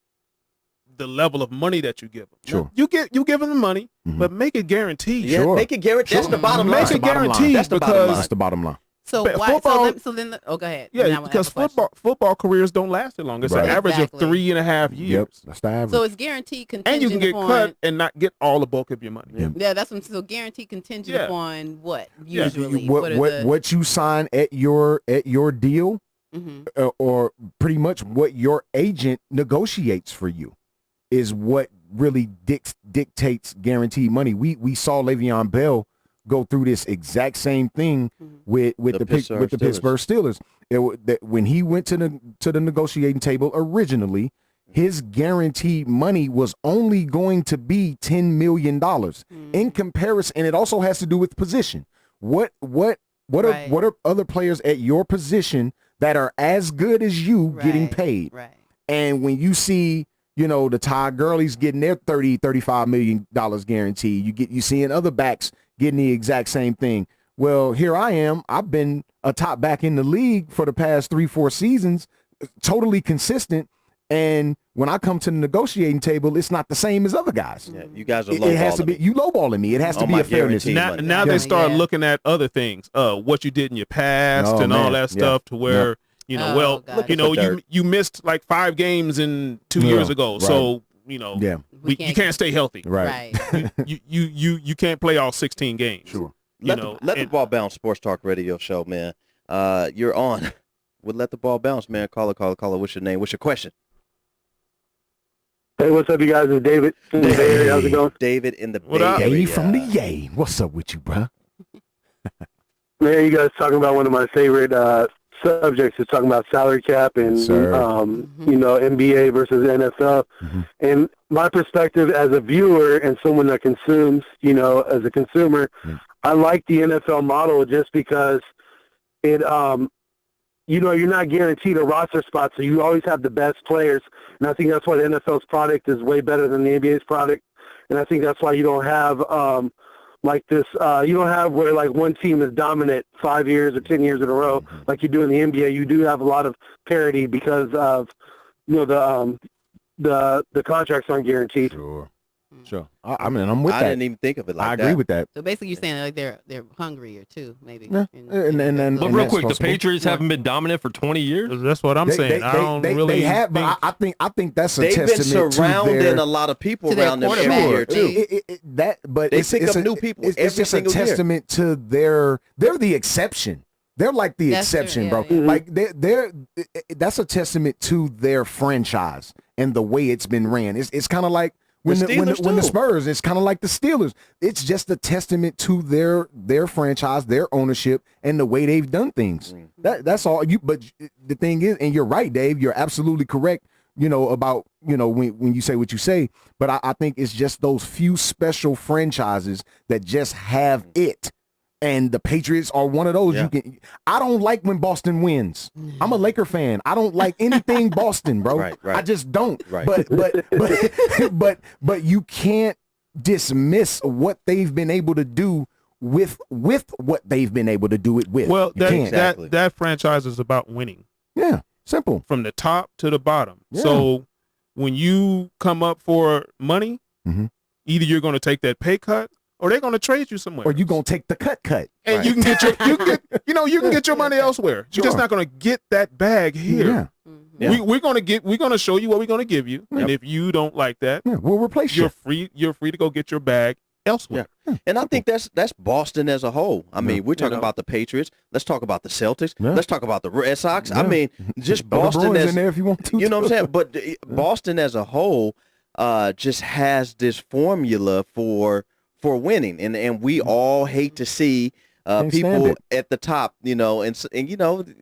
level of money that you give them. Sure. You give them the money, but make it guaranteed. Yeah, Sure. make it guaranteed. That's the bottom line. Make it guaranteed That's the bottom line. That's the bottom line. So But why? football- so then, go ahead. Yeah, Then I because have a question. football careers don't last that long. It's Right. an average Exactly. of 3.5 years. Yep, that's the average. So it's guaranteed And contingent you can get upon. cut and not get all the bulk of your money. Yeah, that's so guaranteed contingent Yeah. upon what Yeah. usually. What you sign at your deal, or pretty much what your agent negotiates for you, is what really dictates guaranteed money. We saw Le'Veon Bell go through this exact same thing with the Pittsburgh Steelers. When he went to the negotiating table originally, his guaranteed money was only going to be $10 million in comparison, and it also has to do with position. What are other players at your position that are as good as you getting paid? Right. And when you see, the Todd Gurley's getting their $35 million guaranteed, you seeing other backs getting the exact same thing. Well, here I am. I've been a top back in the league for the past 3-4 seasons, totally consistent. And when I come to the negotiating table, it's not the same as other guys. Yeah, you guys are lowballing. It has to be you lowballing me. It has to be my a fairness. guaranteed Now they start looking at other things, what you did in your past Oh, and all man. that stuff, to where you missed like 5 games in 2 years ago, right. so you can't stay healthy. Right. You can't play all 16 games. Sure. Let the ball bounce. Sports Talk Radio Show, man. You're on. We'll let the ball bounce, man. Caller. What's your name? What's your question? Hey, what's up, you guys? It's David from the Bay Area. How's it going? David in the Bay up? Area. Dave from the Yay. What's up with you, bro? Man, you guys talking about one of my favorite subjects is talking about salary cap and NBA versus NFL. And my perspective as a viewer and someone that consumes, as a consumer, I like the NFL model just because it you're not guaranteed a roster spot, so you always have the best players. And I think that's why the NFL's product is way better than the NBA's product. And I think that's why you don't have you don't have where like one team is dominant 5 years or 10 years in a row like you do in the NBA. You do have a lot of parity because of the contracts aren't guaranteed. Sure. I mean, I'm with that. I didn't even think of it like that. I agree with that. So basically, you're saying like they're hungrier too, maybe. Yeah. But real quick, the Patriots haven't been dominant for 20 years. That's what I'm saying. They have, but I think that's a They've been testament surrounding to their, a lot of people to their around them every quarterback. year too. But They it's, pick it's up a, new people It's every just a single year. testament to they're the exception. They're like the That's true, exception, yeah, bro. yeah. Like that's a testament to their franchise and the way it's been ran. It's kind of like when the Spurs, it's kind of like the Steelers. It's just a testament to their franchise, their ownership, and the way they've done things. That's all. But the thing is, and you're right, Dave. You're absolutely correct. About when you say what you say. But I think it's just those few special franchises that just have it. And the Patriots are one of those. Yeah. I don't like when Boston wins. I'm a Laker fan. I don't like anything Boston, bro. Right. I just don't. Right. But you can't dismiss what they've been able to do with what they've been able to do it with. Well, Exactly. that franchise is about winning. Yeah, simple. From the top to the bottom. Yeah. So when you come up for money, Mhm. either you're going to take that pay cut or they're going to trade you somewhere. Or you gonna take the cut. And Right. you can get you can get your money elsewhere. You're just not going to get that bag here. Yeah. Yeah. We're going to show you what we're going to give you. And if you don't like that, Yeah, we'll replace you. you're free to go get your bag elsewhere. And I think that's Boston as a whole. I mean, we're talking about the Patriots. Let's talk about the Celtics. Yeah. Let's talk about the Red Sox. I Yeah. mean, just Throw the Boston Bruins as in there if you want to. you know what I'm saying. But Boston as a whole just has this formula for winning, and we all hate to see Can't stand people it. at the top, and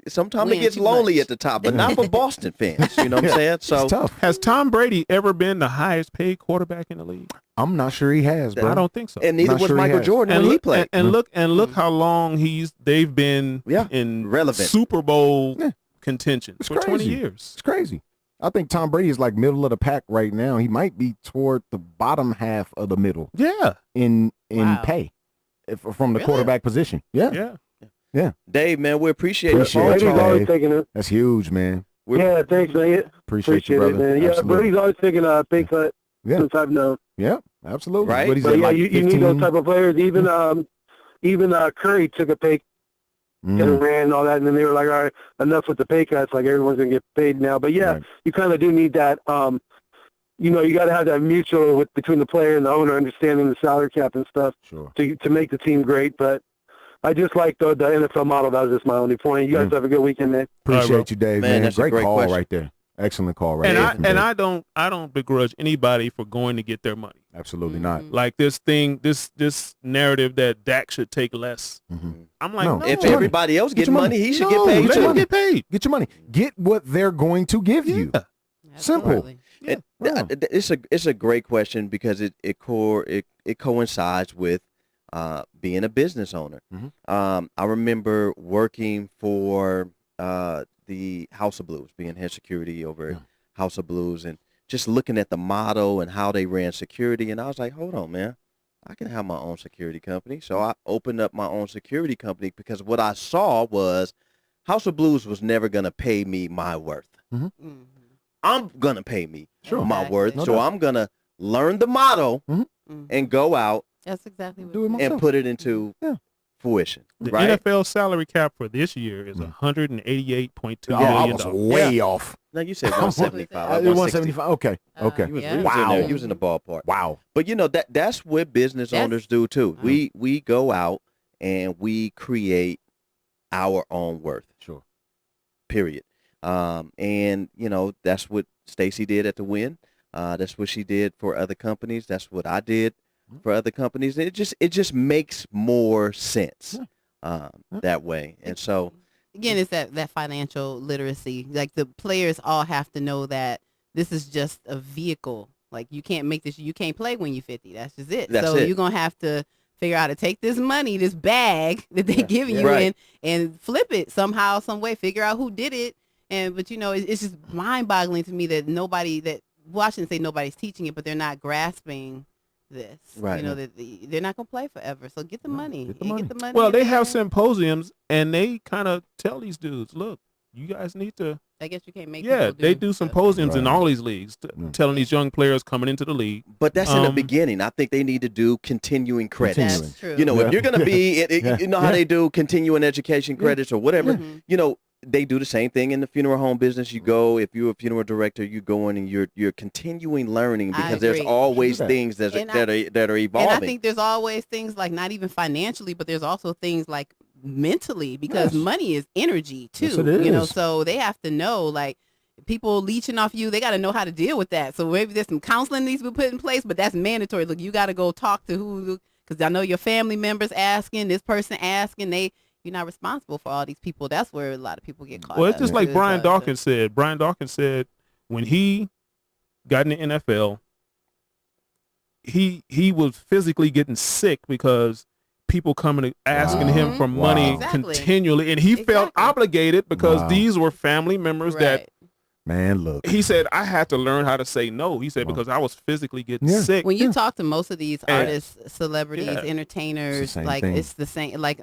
sometimes it Win gets too lonely much. at the top, but not for Boston fans. You know what I'm saying? So It's tough. Has Tom Brady ever been the highest paid quarterback in the league? I'm not sure he has, bro. I don't think so. and neither Not was sure he Michael has. Jordan and when he look, played. and look how long they've been in Relevant. Super Bowl Yeah. contention It's for 20 crazy. years. It's crazy. I think Tom Brady is like middle of the pack right now. He might be toward the bottom half of the middle Yeah, in Wow. pay from the Really? quarterback position. Yeah. yeah. Dave, man, we appreciate you. Appreciate phone you, Brady's call. always Dave. taking it. That's huge, man. Yeah, thanks, man. Appreciate you, Appreciate brother. it, man. Yeah, Absolutely. Brady's always taking a pay cut Yeah. since I've known. Yeah, absolutely. Right. What is But it, yeah, like you 15? need those type of players. Even Curry took a pay and ran and all that, and then they were like, all right, enough with the pay cuts. Like everyone's gonna get paid now. But yeah, Right. you kind of do need that. You got to have that mutual between the player and the owner, understanding the salary cap and stuff Sure. to make the team great. But I just like the NFL model. That was just my only point. You guys have a good weekend, man. Appreciate you, Dave, Man, man. that's a Great great call question. right there. Excellent call right And there. I from and Dave. I don't begrudge anybody for going to get their money. Absolutely not. Like this narrative that Dak should take less. Mhm. I'm like, No. no. If Get your everybody else Get getting your money, money. he should No, get paid let too. him get paid. Get your money. Get what they're going to give you. Yeah. Simple. Absolutely. And Yeah. it's a great question because it coincides with being a business owner. Mhm. I remember working for the House of Blues, being head security over at House of Blues, and just looking at the model and how they ran security, and I was like, hold on, man. I can have my own security company. So I opened up my own security company because what I saw was House of Blues was never going to pay me my worth. Mhm. I'm going to pay me Sure. my Exactly. worth. No So doubt. I'm going to learn the model Mhm. and go out That's exactly what Do it and myself. put it into Yeah. fruition. The Right? NFL salary cap for this year is $188.2 Oh, million. I was way off. No, you said 175. I 175. Okay. Okay. You was, Yeah. you was in Wow. there. You was in the ballpark. Wow. But that's what business That's- owners do too. Wow. We go out and we create our own worth. Sure. Period. And that's what Stacey did at the Win. That's what she did for other companies. That's what I did for other companies. It just makes more sense that way. And so Again, it's that financial literacy. Like the players all have to know that this is just a vehicle. Like you can't make this. You can't play when you're 50. That's just it. That's so it. you're gonna have to figure out how to take this money, this bag that they give you, Right. and flip it somehow, some way. Figure out who did it. But it's just mind-boggling to me that I shouldn't say nobody's teaching it, but they're not grasping this. Right. That they're not gonna play forever. So get the money. get the Yeah, money. Get the money. Well, in they have there. symposiums and they kind of tell these dudes, look, you guys need to. I guess you can't make. Yeah, people they do symposiums in Right. all these leagues, telling these young players coming into the league. but that's in the Um, beginning. I think they need to do continuing credits. Continuing. That's true. If Yeah. you're going to be, Yeah. you know how Yeah. they do continuing education credits or whatever, Mhm. they do the same thing in the funeral home business. You go, if you're a funeral director, you go in and you're continuing learning I because there's agree. always True that. things that And are evolving. And I think there's always things like not even financially, but there's also things like mentally because Yes. money is energy too. Yes, it is. So they have to know like people leeching off you, they got to know how to deal with that. So maybe there's some counseling needs to be put in place, but that's mandatory. Look, you got to go talk to who, because I know your family members asking, this person asking, you're not responsible for all these people. That's where a lot of people get caught Well, up. it's just like too. Brian So- Dawkins said. Brian Dawkins said when he got in the NFL, he was physically getting sick because people coming asking him for money continually, and he felt obligated because these were family members that. Man, look. He said, I had to learn how to say no. He said, because I was physically getting sick. When you talk to most of these artists, celebrities, entertainers, it's the same, like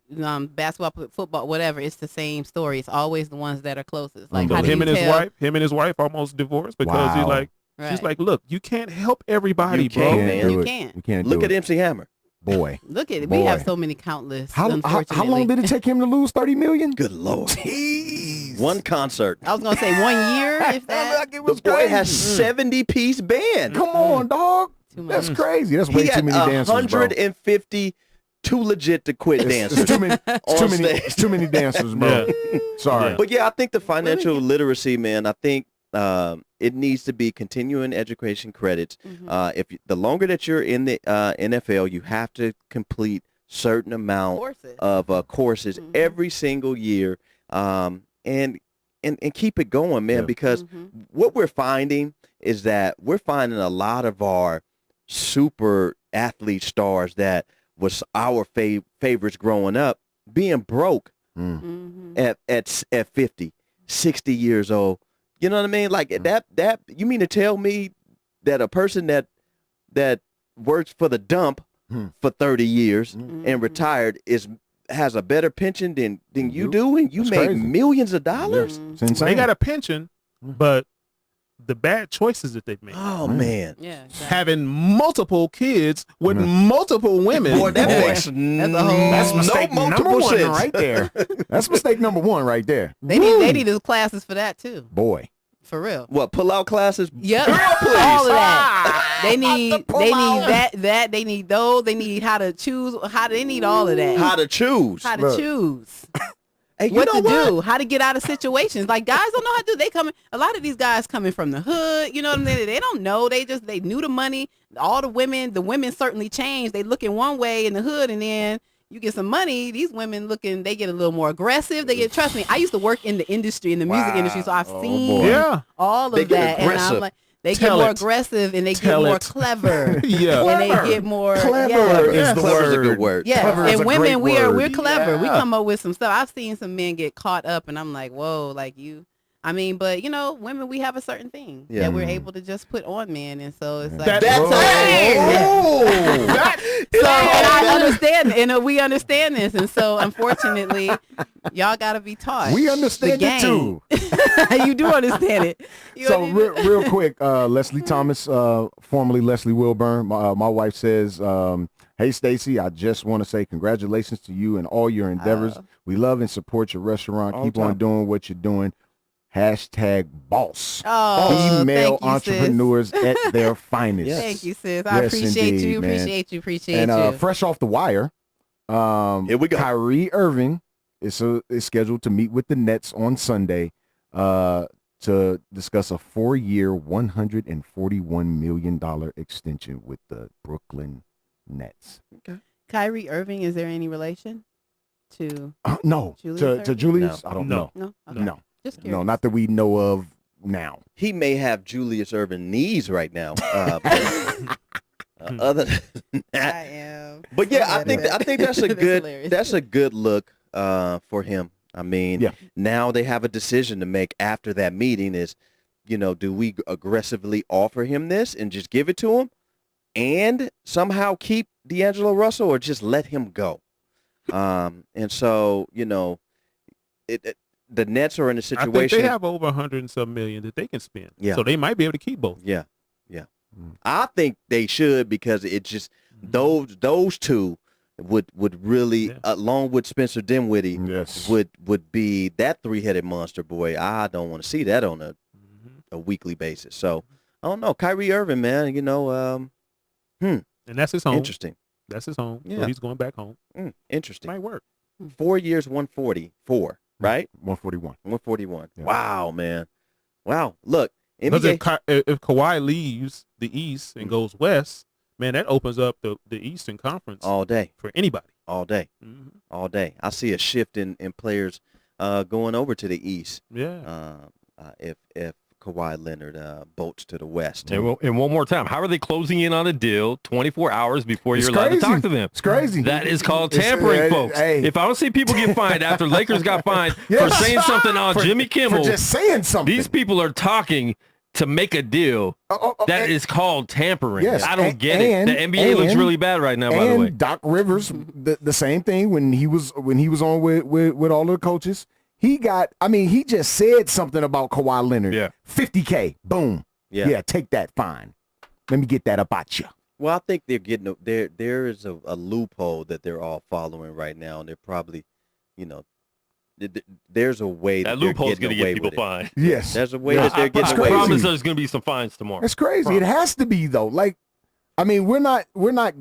basketball, football, whatever, it's the same story. It's always the ones that are closest. Like him and his wife almost divorced because he's like, she's like, look, you can't help everybody, bro. You can't. You can't look at MC Hammer. Boy. Look at it. We have so many countless. How long did it take him to lose 30 million? Good Lord. Jeez. One concert. I was going to say 1 year, if that. The boy has 70-piece band. Come on, dog. That's crazy. That's way too many dancers, 150 too legit to quit dancers. It's too many dancers, bro. Yeah. Sorry. But yeah, I think the financial literacy, man, I think it needs to be continuing education credits. The longer that you're in the NFL, you have to complete certain amount of courses every single year, and keep it going, man. Because what we're finding is that we're finding a lot of our super athlete stars that was our favorites growing up being broke at 50, 60 years old. You know what I mean? Like that you mean to tell me that a person that works for the dump for 30 years and retired has a better pension than you do, and you make millions of dollars? They got a pension, but the bad choices that they've made. Oh man. Yeah. Exactly. Having multiple kids with multiple women. Boy, that makes that's mistake number one right there. That's mistake number one right there. They need those classes for that too. Boy. For real. What, pull-out classes? Yep. All of that. They need that. They need those. They need how to choose. They need all of that. How to choose. Hey, what to do, how to get out of situations. Like, guys don't know how to do. A lot of these guys coming from the hood, you know what I mean? They don't know. They knew the money. All the women certainly changed. They look in one way in the hood, and then you get some money. These women they get a little more aggressive. Trust me, I used to work in the industry, in the music industry, so I've seen all of that. And I'm like, they get more aggressive and they get more clever. Yeah. And they get more clever is the Clever is a good word. Yeah. Clever is And a women, great word. we're clever. Yeah. We come up with some stuff. I've seen some men get caught up, and I'm like, whoa, like you. I mean, but women, we have a certain thing that we're able to just put on men, and so it's like and I understand, and we understand this, and so unfortunately, y'all got to be taught. We understand it too. You do understand it. Real quick, Leslie Thomas, formerly Leslie Wilburn, my wife says, hey, Stacey, I just want to say congratulations to you and all your endeavors. We love and support your restaurant. Keep on doing what you're doing. #boss. Female entrepreneurs at their finest. Thank you, sis. I appreciate you. Appreciate you. Fresh off the wire, here we go. Kyrie Irving is scheduled to meet with the Nets on Sunday to discuss a 4-year, $141 million extension with the Brooklyn Nets. Okay. Kyrie Irving, is there any relation to no Julius to Julius? No. I don't know. No. Okay. No. Just curious. No, not that we know of now. He may have Julius Erving knees right now. Other than that, I am. But yeah, I think that's a good look for him. I mean, now they have a decision to make after that meeting. Is do we aggressively offer him this and just give it to him, and somehow keep D'Angelo Russell, or just let him go? And so the Nets are in a situation. I think they have over 100 and some million that they can spend. Yeah. So they might be able to keep both. Yeah. I think they should, because it just those two would really, along with Spencer Dinwiddie, would be that three-headed monster. Boy, I don't want to see that on a weekly basis. So I don't know, Kyrie Irving, man. And that's his home. Interesting. That's his home. Yeah. So he's going back home. Interesting. Might work. 4 years, 144, right? 141. 141. Yeah. Wow, man. Wow. Look, Because NBA. if Kawhi leaves the East and goes West, man, that opens up the Eastern Conference All day. for anybody. All day. All day. I see a shift in players going over to the East. Yeah. If Kawhi Leonard bolts to the West. And one more time, how are they closing in on a deal 24 hours before you're allowed to talk to them? It's crazy. That is called tampering, folks. Hey. If I don't see people get fined after Lakers got fined for saying something on Jimmy Kimmel, for just saying something, these people are talking to make a deal that is called tampering. Yes, I don't get it. The NBA looks really bad right now, by the way. And Doc Rivers, the same thing when he was on with all the coaches. He just said something about Kawhi Leonard. Yeah. $50K. Boom. Yeah, take that fine. Let me get that up at you. Well, I think they're getting there is a loophole that they're all following right now, and they're probably, there's a way that loophole's going to get people fined. Yes, there's a way that they're getting away. I promise there's going to be some fines tomorrow. It's crazy. It has to be though. Like, I mean, we're not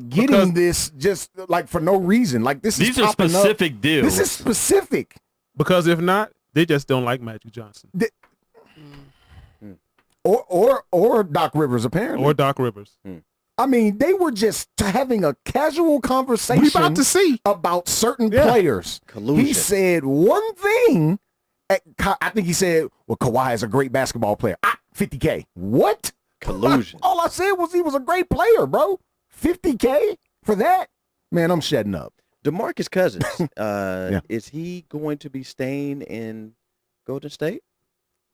getting this just like for no reason. Like these are specific deals. This is specific. Because if not, they just don't like Magic Johnson. Or Doc Rivers, apparently. Or Doc Rivers. I mean, they were just having a casual conversation we about to see about certain players. Collusion. He said one thing. I think he said, well, Kawhi is a great basketball player. $50K. What? Collusion. All I said was he was a great player, bro. $50K for that? Man, I'm shutting up. DeMarcus Cousins, is he going to be staying in Golden State?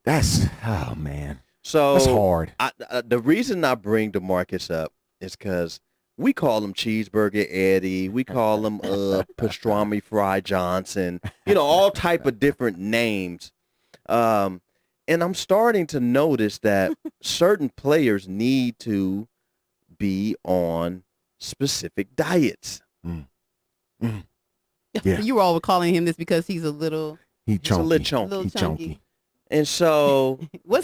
Oh, man. So that's hard. The reason I bring DeMarcus up is because we call him Cheeseburger Eddie. We call him Pastrami Fry Johnson. All type of different names. And I'm starting to notice that certain players need to be on specific diets. Yeah. You were all calling him this because he's a little... He's a little chunky. He's chunky. And so... what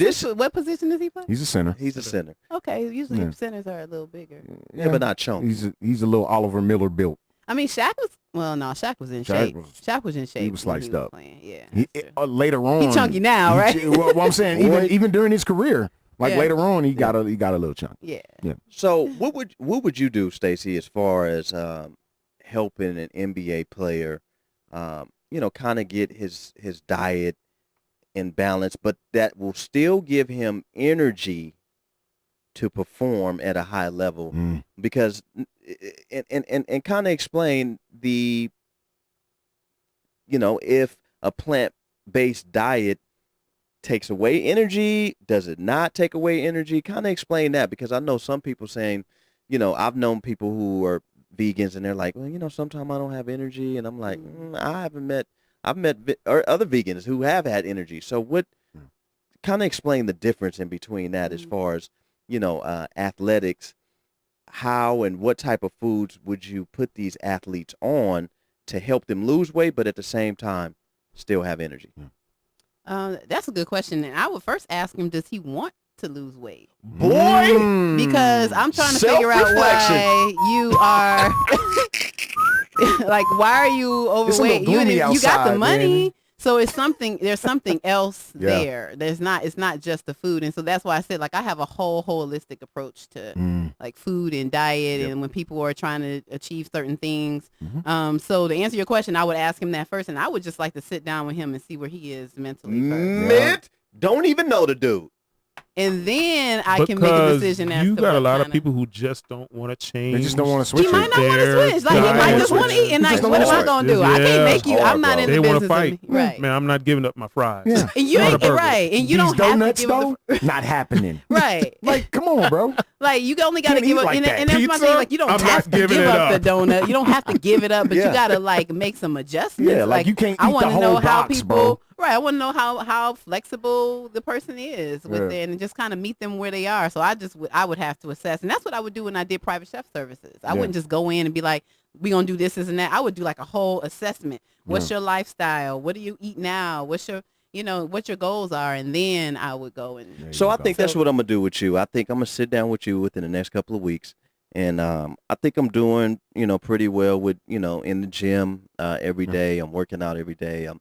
position does he play? He's a center. He's a center. Okay, usually centers are a little bigger. Yeah, but not chunky. He's a little Oliver Miller built. I mean, Shaq was... Well, no, Shaq was in shape. Shaq was in shape. He was sliced up. Yeah. Later on... He's chunky now, right? Well, I'm saying, even during his career, later on, he got a little chunky. Yeah. So what would you do, Stacey, as far as helping an NBA player, kind of get his diet in balance, but that will still give him energy to perform at a high level? Because and kind of explain the, if a plant-based diet takes away energy, does it not take away energy? Kind of explain that, because I know some people saying, I've known people who are vegans and they're like, well, sometimes I don't have energy, and I'm like, I've met other vegans who have had energy. So what? Kind of explain the difference in between that, as far as athletics. How and what type of foods would you put these athletes on to help them lose weight, but at the same time still have energy? That's a good question, and I would first ask him, does he want to lose weight? Boy, because I'm trying to figure out why you are like, why are you overweight? You got the money, man. So there's something else there. It's not just the food. And so that's why I said, like, I have a whole holistic approach to like food and diet and when people are trying to achieve certain things. So to answer your question, I would ask him that first, and I would just like to sit down with him and see where he is mentally first. Don't even know the dude. And then I can make a decision as to you got a lot of people who just don't want to change. They just don't want to switch. He might not want to switch. Like, he might just want to eat. And like, what am I going to do? I can't make you. I'm not in the business. They want to fight. Right. Man, I'm not giving up my fries. Yeah. And you ain't right. And you don't have to give up not happening. Right. Like, come on, bro. Like, you only got to give up. Like and that's my thing. Like, you don't have to give up the donut. You don't have to give it up, but you got to like make some adjustments. Yeah, like you can't eat the whole box, bro. Right, I want to know how flexible the person is with it, and just kind of meet them where they are. So I would have to assess, and that's what I would do when I did private chef services. I wouldn't just go in and be like, "We gonna do this and that." I would do like a whole assessment. What's your lifestyle? What do you eat now? What's your what your goals are, and then I would go and. So I think that's what I'm gonna do with you. I think I'm gonna sit down with you within the next couple of weeks, and I think I'm doing pretty well with in the gym every day. I'm working out every day. I'm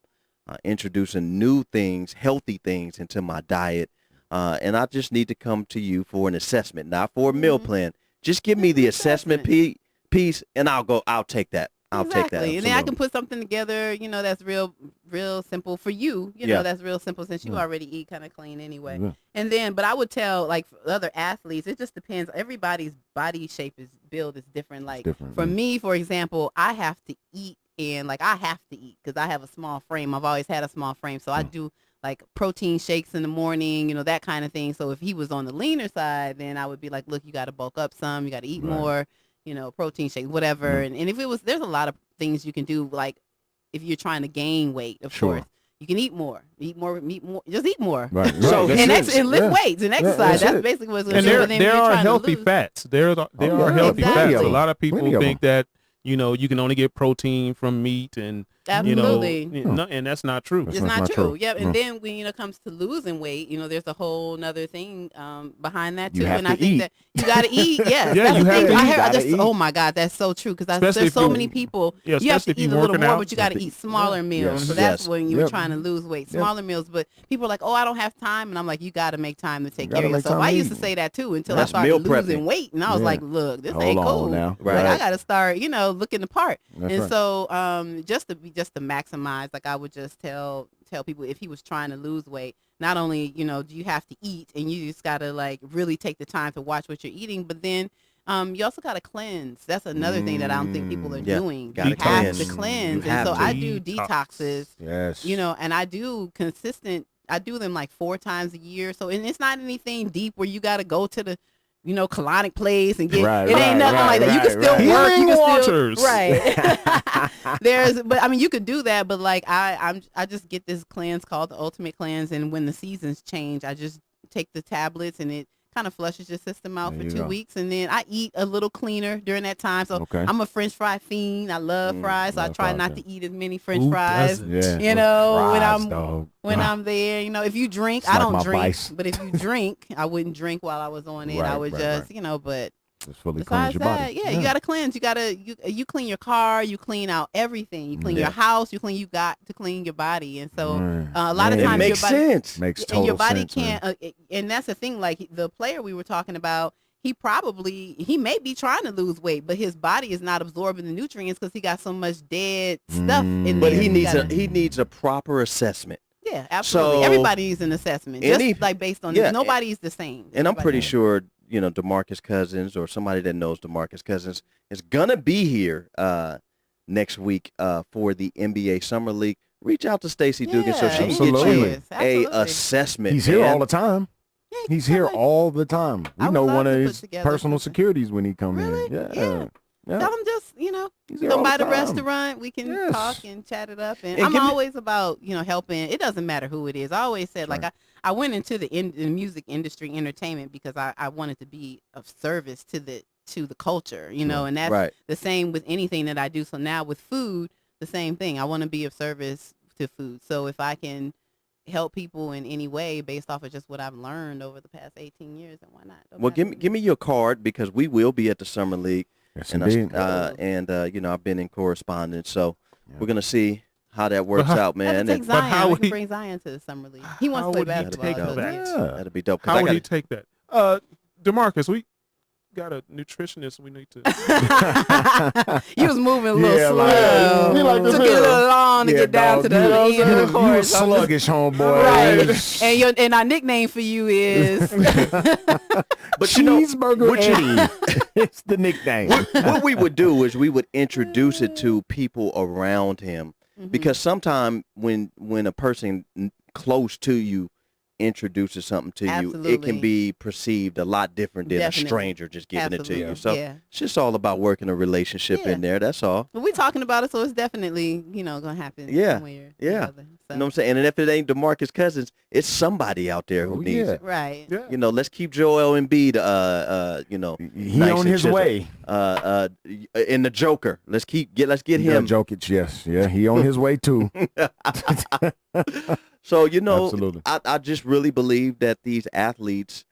introducing new things, healthy things into my diet. And I just need to come to you for an assessment, not for a meal plan. Just give me the assessment piece, and I'll take that. I'll take that. And then I can put something together, that's real simple for you. That's real simple since you already eat kind of clean anyway. Yeah. And then, but I would tell like for other athletes, it just depends. Everybody's body shape build is different. Like for me, for example, I have to eat because I have a small frame. I've always had a small frame. So I do like protein shakes in the morning, that kind of thing. So if he was on the leaner side, then I would be like, look, you got to bulk up some, you got to eat more. Protein shake, whatever. And if there's a lot of things you can do, like if you're trying to gain weight, of course, you can eat more, just eat more. Right. So and lift weights and exercise. That's basically what's going to do. And there are healthy fats. There are healthy fats. A lot of people think that you can only get protein from meat and absolutely, and that's not true. It's not true. Yeah, and then when it comes to losing weight, there's a whole nother thing behind that too. And I think that you got to eat. Yes, yeah, you have to eat. Oh my God, that's so true because there's so many people. Yeah, you have to eat a little more, out, but you got to eat smaller meals. So that's when you're trying to lose weight, smaller meals. But people are like, oh, I don't have time, and I'm like, you got to make time to take care of yourself. I used to say that too until I started losing weight, and I was like, look, this ain't cool. Like I got to start, looking the part. And so just to maximize, like I would just tell people if he was trying to lose weight, not only do you have to eat and you just gotta like really take the time to watch what you're eating, but then you also gotta cleanse. That's another thing that I don't think people are doing. You have to cleanse, and so I do detoxes. Yes, and I do I do them like 4 times a year. So and it's not anything deep where you gotta go to the colonic place and get ain't nothing like that. You can still work. You can still but I mean, you could do that. But like I just get this cleanse called the Ultimate Cleanse, and when the seasons change, I just take the tablets and it kind of flushes your system out for 2 weeks, and then I eat a little cleaner during that time. So I'm a French fry fiend. I love fries, so I try not to eat as many French fries. When I'm there, if you drink, I don't drink. But if you drink, I wouldn't drink while I was on it. I would just, but. Just fully cleanse your body. You gotta cleanse. You gotta you clean your car. You clean out everything. You clean your house. You got to clean your body. And so a lot of times it makes your body sense. Makes total and your body sense, can't. And that's the thing. Like the player we were talking about, he may be trying to lose weight, but his body is not absorbing the nutrients because he got so much dead stuff in there. But he needs a proper assessment. Yeah, absolutely. Everybody needs an assessment, just like based on this. Nobody's the same. And I'm pretty sure DeMarcus Cousins or somebody that knows DeMarcus Cousins is gonna be here next week for the NBA Summer League. Reach out to Stacey Dougan so she can get you a assessment. He's here all the time. Yeah, he's here all the time. We know one of his personal securities when he come in. Yeah. Tell him just, come by the restaurant. We can talk and chat it up. And I'm always about, helping. It doesn't matter who it is. I always said, like, I went into the music industry, entertainment, because I wanted to be of service to the culture, and that's the same with anything that I do. So now with food, the same thing. I want to be of service to food. So if I can help people in any way based off of just what I've learned over the past 18 years, then why not? Well, give me your card because we will be at the Summer League. Yes, and I've been in correspondence, so we're gonna see how that works out, man. Take Zion. We can bring Zion to the Summer League. He wants to play basketball. That'd be dope. How would he take that? DeMarcus, we got a nutritionist we need to. He was moving a little slow. Took it a little long to get down to the end of the court. You sluggish, homeboy. Right. And our nickname for you is but Cheeseburger Eddie. It's the nickname. What we would do is we would introduce it to people around him, because sometimes when a person close to you introduces something to you, it can be perceived a lot different than a stranger just giving it to you. So it's just all about working a relationship in there. That's all. But we're talking about it, so it's definitely gonna happen. Somewhere You know what I'm saying? And if it ain't DeMarcus Cousins, it's somebody out there who needs it. Right. Yeah. Let's keep Joel Embiid. He on his way. In the Joker. Let's get him. Jokic, yes, he on his way too. So, Absolutely. I just really believe that these athletes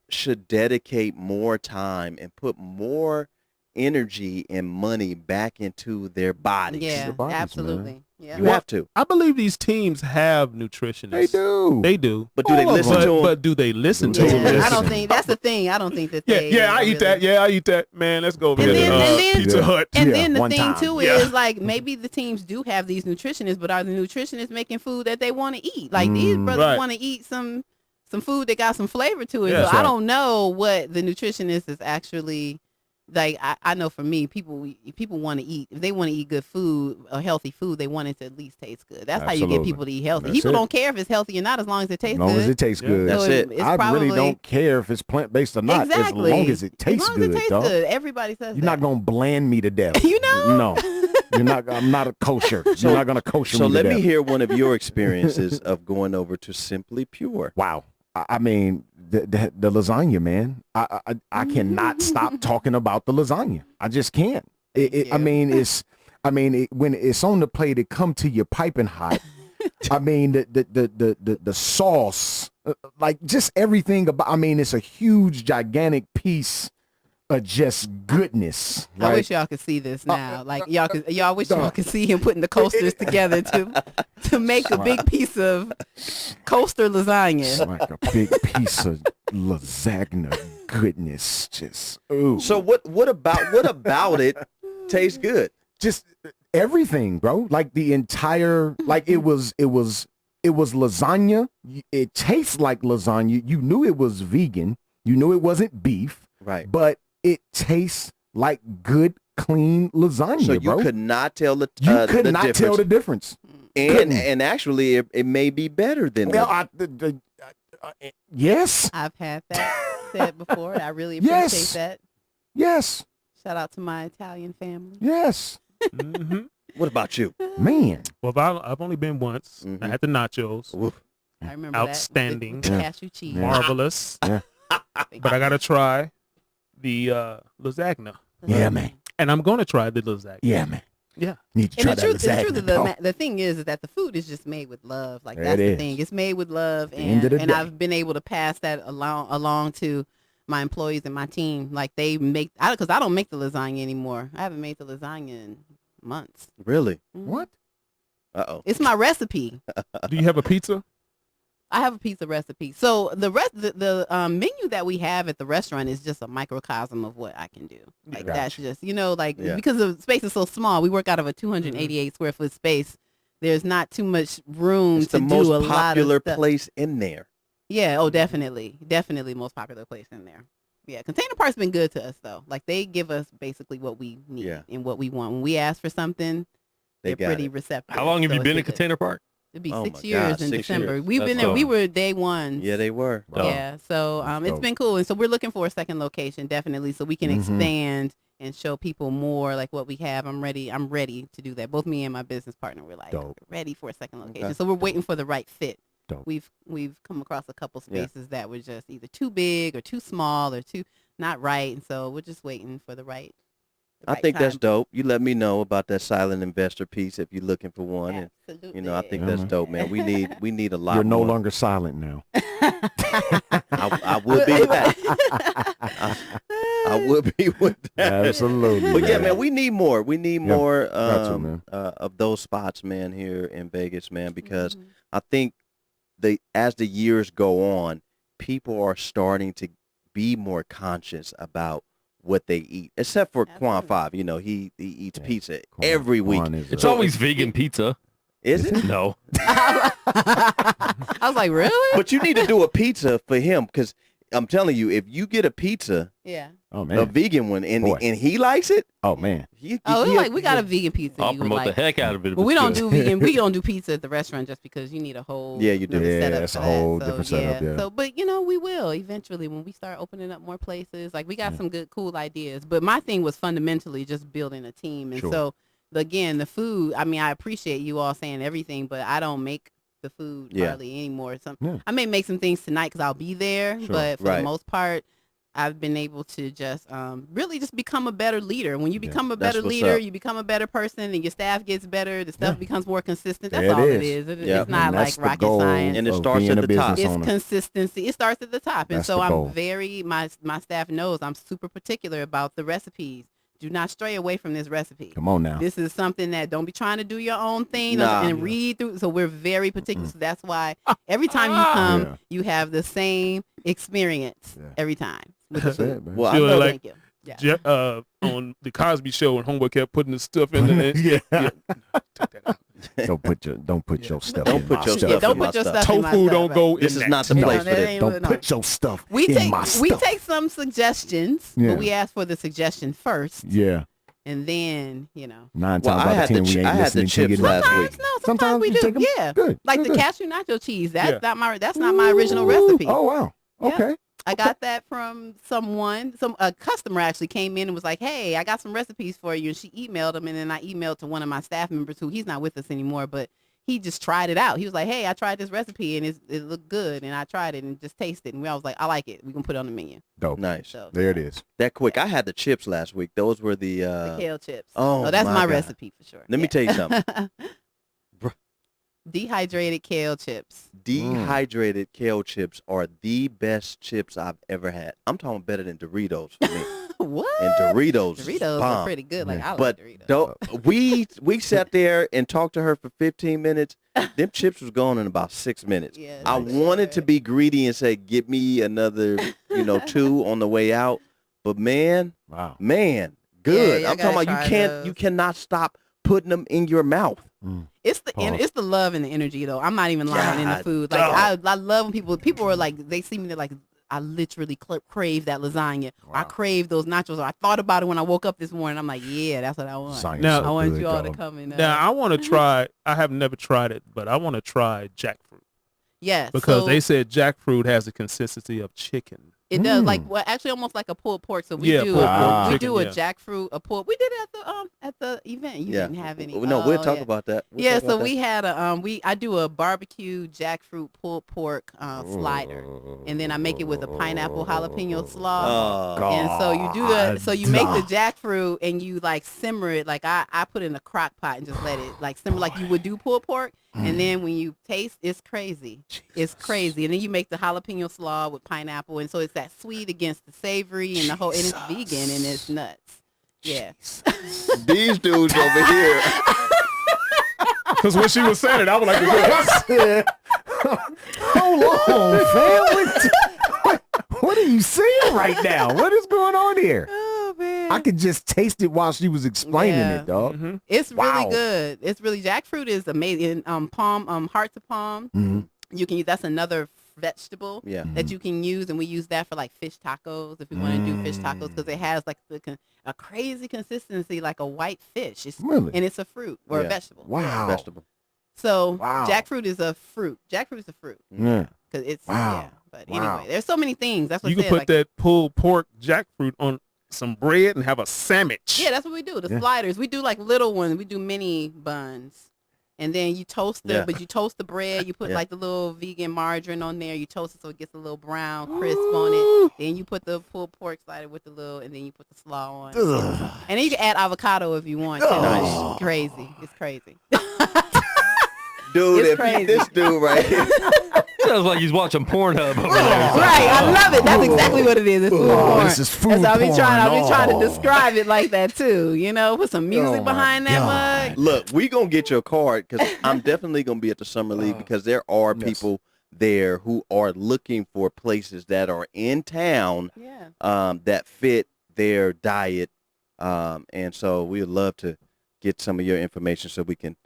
should dedicate more time and put more energy and money back into their bodies. Yeah, bodies, absolutely. Man. Yeah. You have to. I believe these teams have nutritionists. They do. But do they listen to them? But do they listen to them? I don't think that's the thing. I don't think that they. I eat that. Yeah, I eat that. Man, let's go over And here then- to Pizza Hut. And then the one thing time. too is like maybe the teams do have these nutritionists, but are the nutritionists making food that they want to eat? Like these brothers want to eat some food that got some flavor to it. Yeah, so I don't know what the nutritionist is actually like. I know for me, people want to eat. If they want to eat good food or healthy food, they want it to at least taste good. That's how you get people to eat healthy. That's people it. don't care if it's healthy or not as long as it tastes good. As long as it tastes good. That's it. It's I probably, really don't care if it's plant-based or not. Exactly. As long as it tastes as long as good, it tastes dog. good. Everybody says You're not going to bland me to death. You know? No. You're not. I'm not a kosher. You're not going to kosher me So to let death. me hear one of your experiences of going over to Simply Pure. Wow. I mean, the lasagna, man. I cannot stop talking about the lasagna. I just can't. I mean, when it's on the plate, it come to you piping hot. I mean, the sauce, like just everything about. I mean, it's a huge, gigantic piece of just goodness. I wish y'all could see this now. Like y'all wish y'all could see him putting the coasters together to make a big piece of coaster lasagna. It's like a big piece of lasagna goodness. Just ooh. So what about it tastes good? Just everything, bro. Like the entire, like it was lasagna. It tastes like lasagna. You knew it was vegan. You knew it wasn't beef. Right. But it tastes like good, clean lasagna, So you bro. could not tell the You could the not difference. tell the difference. And actually it may be better than Well, that. Yes. I've had that said before. I really appreciate that. Yes. Shout out to my Italian family. Yes. Mm-hmm. What about you? Man. Well, I've only been once. I had the nachos. Oof. I remember Outstanding. that. With the cashew cheese. Marvelous. Yeah. But I got to try the lasagna. Yeah, man. And I'm going to try the lasagna. Yeah, man. Yeah. Need to And try the that truth lasagna, of dog. the thing is that the food is just made with love. Like There that's it the is. thing. It's made with love, the end of and the day. I've been able to pass that along to my employees and my team. Like they make, because I don't make the lasagna anymore. I haven't made the lasagna in months. Really? What? Uh-oh. It's my recipe. Do you have a pizza? I have a pizza recipe. So the menu that we have at the restaurant is just a microcosm of what I can do. Like that's just, because the space is so small, we work out of a 288 square foot space. There's not too much room It's to the do most a lot of popular stuff. place in there. Yeah, definitely most popular place in there. Yeah, Container Park's been good to us though. Like they give us basically what we need and what we want. When we ask for something, they're pretty receptive. How long have you So been it's in Container Park? It'd be Oh 6 my years God, in 6 December. years. We've been That's there. We dope. were day one. Yeah, they were. Wow. Yeah, so it's dope. been cool, and so we're looking for a second location definitely, so we can expand and show people more like what we have. I'm ready to do that. Both me and my business partner were like Dope. ready for a second location. Okay. So we're waiting for the right fit. Dope. We've come across a couple spaces that were just either too big or too small or too not right, and so we're just waiting for the right. I think that's dope. You let me know about that silent investor piece if you're looking for one. Absolutely. And, I think Yeah, that's man. dope, man. We need a lot You're no more. longer silent now. I would be that. I would be with that. Absolutely. But yeah, man, we need more. We need more got to, man. of those spots, man, here in Vegas, man, because I think as the years go on, people are starting to be more conscious about what they eat, except for Quan Absolutely. 5. He eats pizza Quan- every week. Quan is It's a- always vegan pizza. Is it? No. I was like, really? But you need to do a pizza for him, because I'm telling you, if you get a pizza, Yeah. Oh a man. vegan one, and Boy. he likes it, Oh man. We got a vegan pizza. I'll you would promote like. the heck out of it. if But we it's don't good. do vegan. We don't do pizza at the restaurant just because you need a whole Yeah, you do. another Yeah, setup it's for a that. whole So, different setup, yeah. So, but we will eventually when we start opening up more places. Like we got some good, cool ideas. But my thing was fundamentally just building a team, and Sure. so again, the food. I mean, I appreciate you all saying everything, but I don't make the food hardly anymore. Yeah. I may make some things tonight because I'll be there, Sure. but for Right. the most part. I've been able to just really just become a better leader. When you become a That's better what's leader, up. you become a better person, and your staff gets better. The stuff becomes more consistent. That's There it all it is. is. Yeah. It's not And like that's the rocket goal science. And it of starts being at a the top. business It's owner. consistency. It starts at the top, and That's so the I'm goal. very my staff knows I'm super particular about the recipes. do not stray away from this recipe. Come on now. This is something that don't be trying to do your own thing Nah. and read through. So we're very particular. So that's why every time you come, you have the same experience every time. That's it, man. Well, She was like, thank you. Yeah. on the Cosby Show, when Homework kept putting the stuff in there. Yeah. Take that out. Don't put your stuff. Don't in put my your stuff. stuff don't in my put your stuff. stuff in my Tofu stuff, don't right. go in This is that. not the No, place for that this. ain't- Don't no. put your stuff We in take my stuff. some suggestions, Yeah. but we ask for the suggestion first, Yeah. and then 9 Well, times I out had of 10, the we ain't I had the listening to you. chips last sometimes week. sometimes we you do. take 'em? Yeah, Good. like Good, the good. cashew nacho cheese. That's Yeah. not my original recipe. Oh, wow. Yeah. Okay. I got that from a customer actually came in and was like, "Hey, I got some recipes for you." And she emailed them, and then I emailed to one of my staff members who he's not with us anymore, but he just tried it out. He was like, "Hey, I tried this recipe and it looked good, and I tried it and just tasted it." And I was like, "I like it. We can put it on the menu." Dope. Nice. So There it is. That quick. I had the chips last week. Those were the kale chips. oh, that's my my God. recipe for sure. Let me tell you something. Dehydrated kale chips. Dehydrated kale chips are the best chips I've ever had. I'm talking better than Doritos for me. What? And Doritos is Doritos bomb. are pretty good. Like I like But Doritos. we sat there and talked to her for 15 minutes. Them chips was gone in about 6 minutes. Yeah, I that's wanted to good. be greedy and say, "Give me another, 2 on the way out." But man, Wow. good. y'all I'm talking gotta about try those. you cannot stop putting them in your mouth. It's Pause. it's the love and the energy though. I'm not even lying in the God food. Like I love when people are like they see me, they're like, I literally crave that lasagna. I Wow. crave those nachos. I thought about it when I woke up this morning. I'm like, yeah, that's what I want. Science Now- so I want good, you all dog. to come in. Now I want to try. I have never tried it, but I want to try jackfruit yes, because so they said jackfruit has the consistency of chicken. it does Mm. like actually almost like a pulled pork. So we Yeah, do pulled pork we chicken, do a yeah. jackfruit, a pork. We did it at the event. You Yeah. didn't have any. No, we'll Oh, talk yeah. about that. We'll Yeah, talk so about we had I do a barbecue jackfruit pulled pork slider, and then I make it with a pineapple jalapeno slaw. Oh, And so you do you make the jackfruit and you like simmer it. Like I put it in a crock pot and just let it like simmer like you would do pulled pork. And then when you taste, it's crazy. It's crazy. And then you make the jalapeno slaw with pineapple. And so it's that sweet against the savory and the whole, and it's vegan and it's nuts. Yeah. these dudes over here. Because when she was saying it, I was like, Hold on, fam. What are you saying right now? What is going on here? Oh, man. I could just taste it while she was explaining Yeah. it, dog. Mhm. It's really Wow. good. It's really, jackfruit is amazing. Hearts of palm. Mhm. You can use, that's another vegetable Yeah. that you can use, and we use that for like fish tacos if we want to do fish tacos because it has like a crazy consistency like a white fish. It's, Really? and it's a fruit or Yeah. a vegetable. Wow. Vegetable. So Wow. jackfruit is a fruit. Jackfruit is a fruit Yeah. because it's Wow. yeah. But Wow. anyway, there's so many things. That's what you I can said. put Like, that pulled pork jackfruit on some bread and have a sandwich. yeah, that's what we do. The Yeah. sliders. We do like little ones. We do mini buns. And then you toast Yeah. you toast the bread. You put Yeah. like the little vegan margarine on there. You toast it so it gets a little brown crisp on it. Then you put the pulled pork slider with the little, and then you put the slaw on. Ugh. And then you can add avocado if you want to. Nice. It's crazy. It's crazy. Dude, It's if crazy. this dude right here. Sounds like he's watching Pornhub over there. Right, I love it. That's exactly what it is. It's food porn. This is food That's how I be trying to porn. describe it like that too. You know, put some music Oh, my behind that God. mug. Look, we gonna get your card because I'm definitely gonna be at the summer league because there are Yes. people there who are looking for places that are in town Yeah. that fit their diet, and so we would love to get some of your information so we can,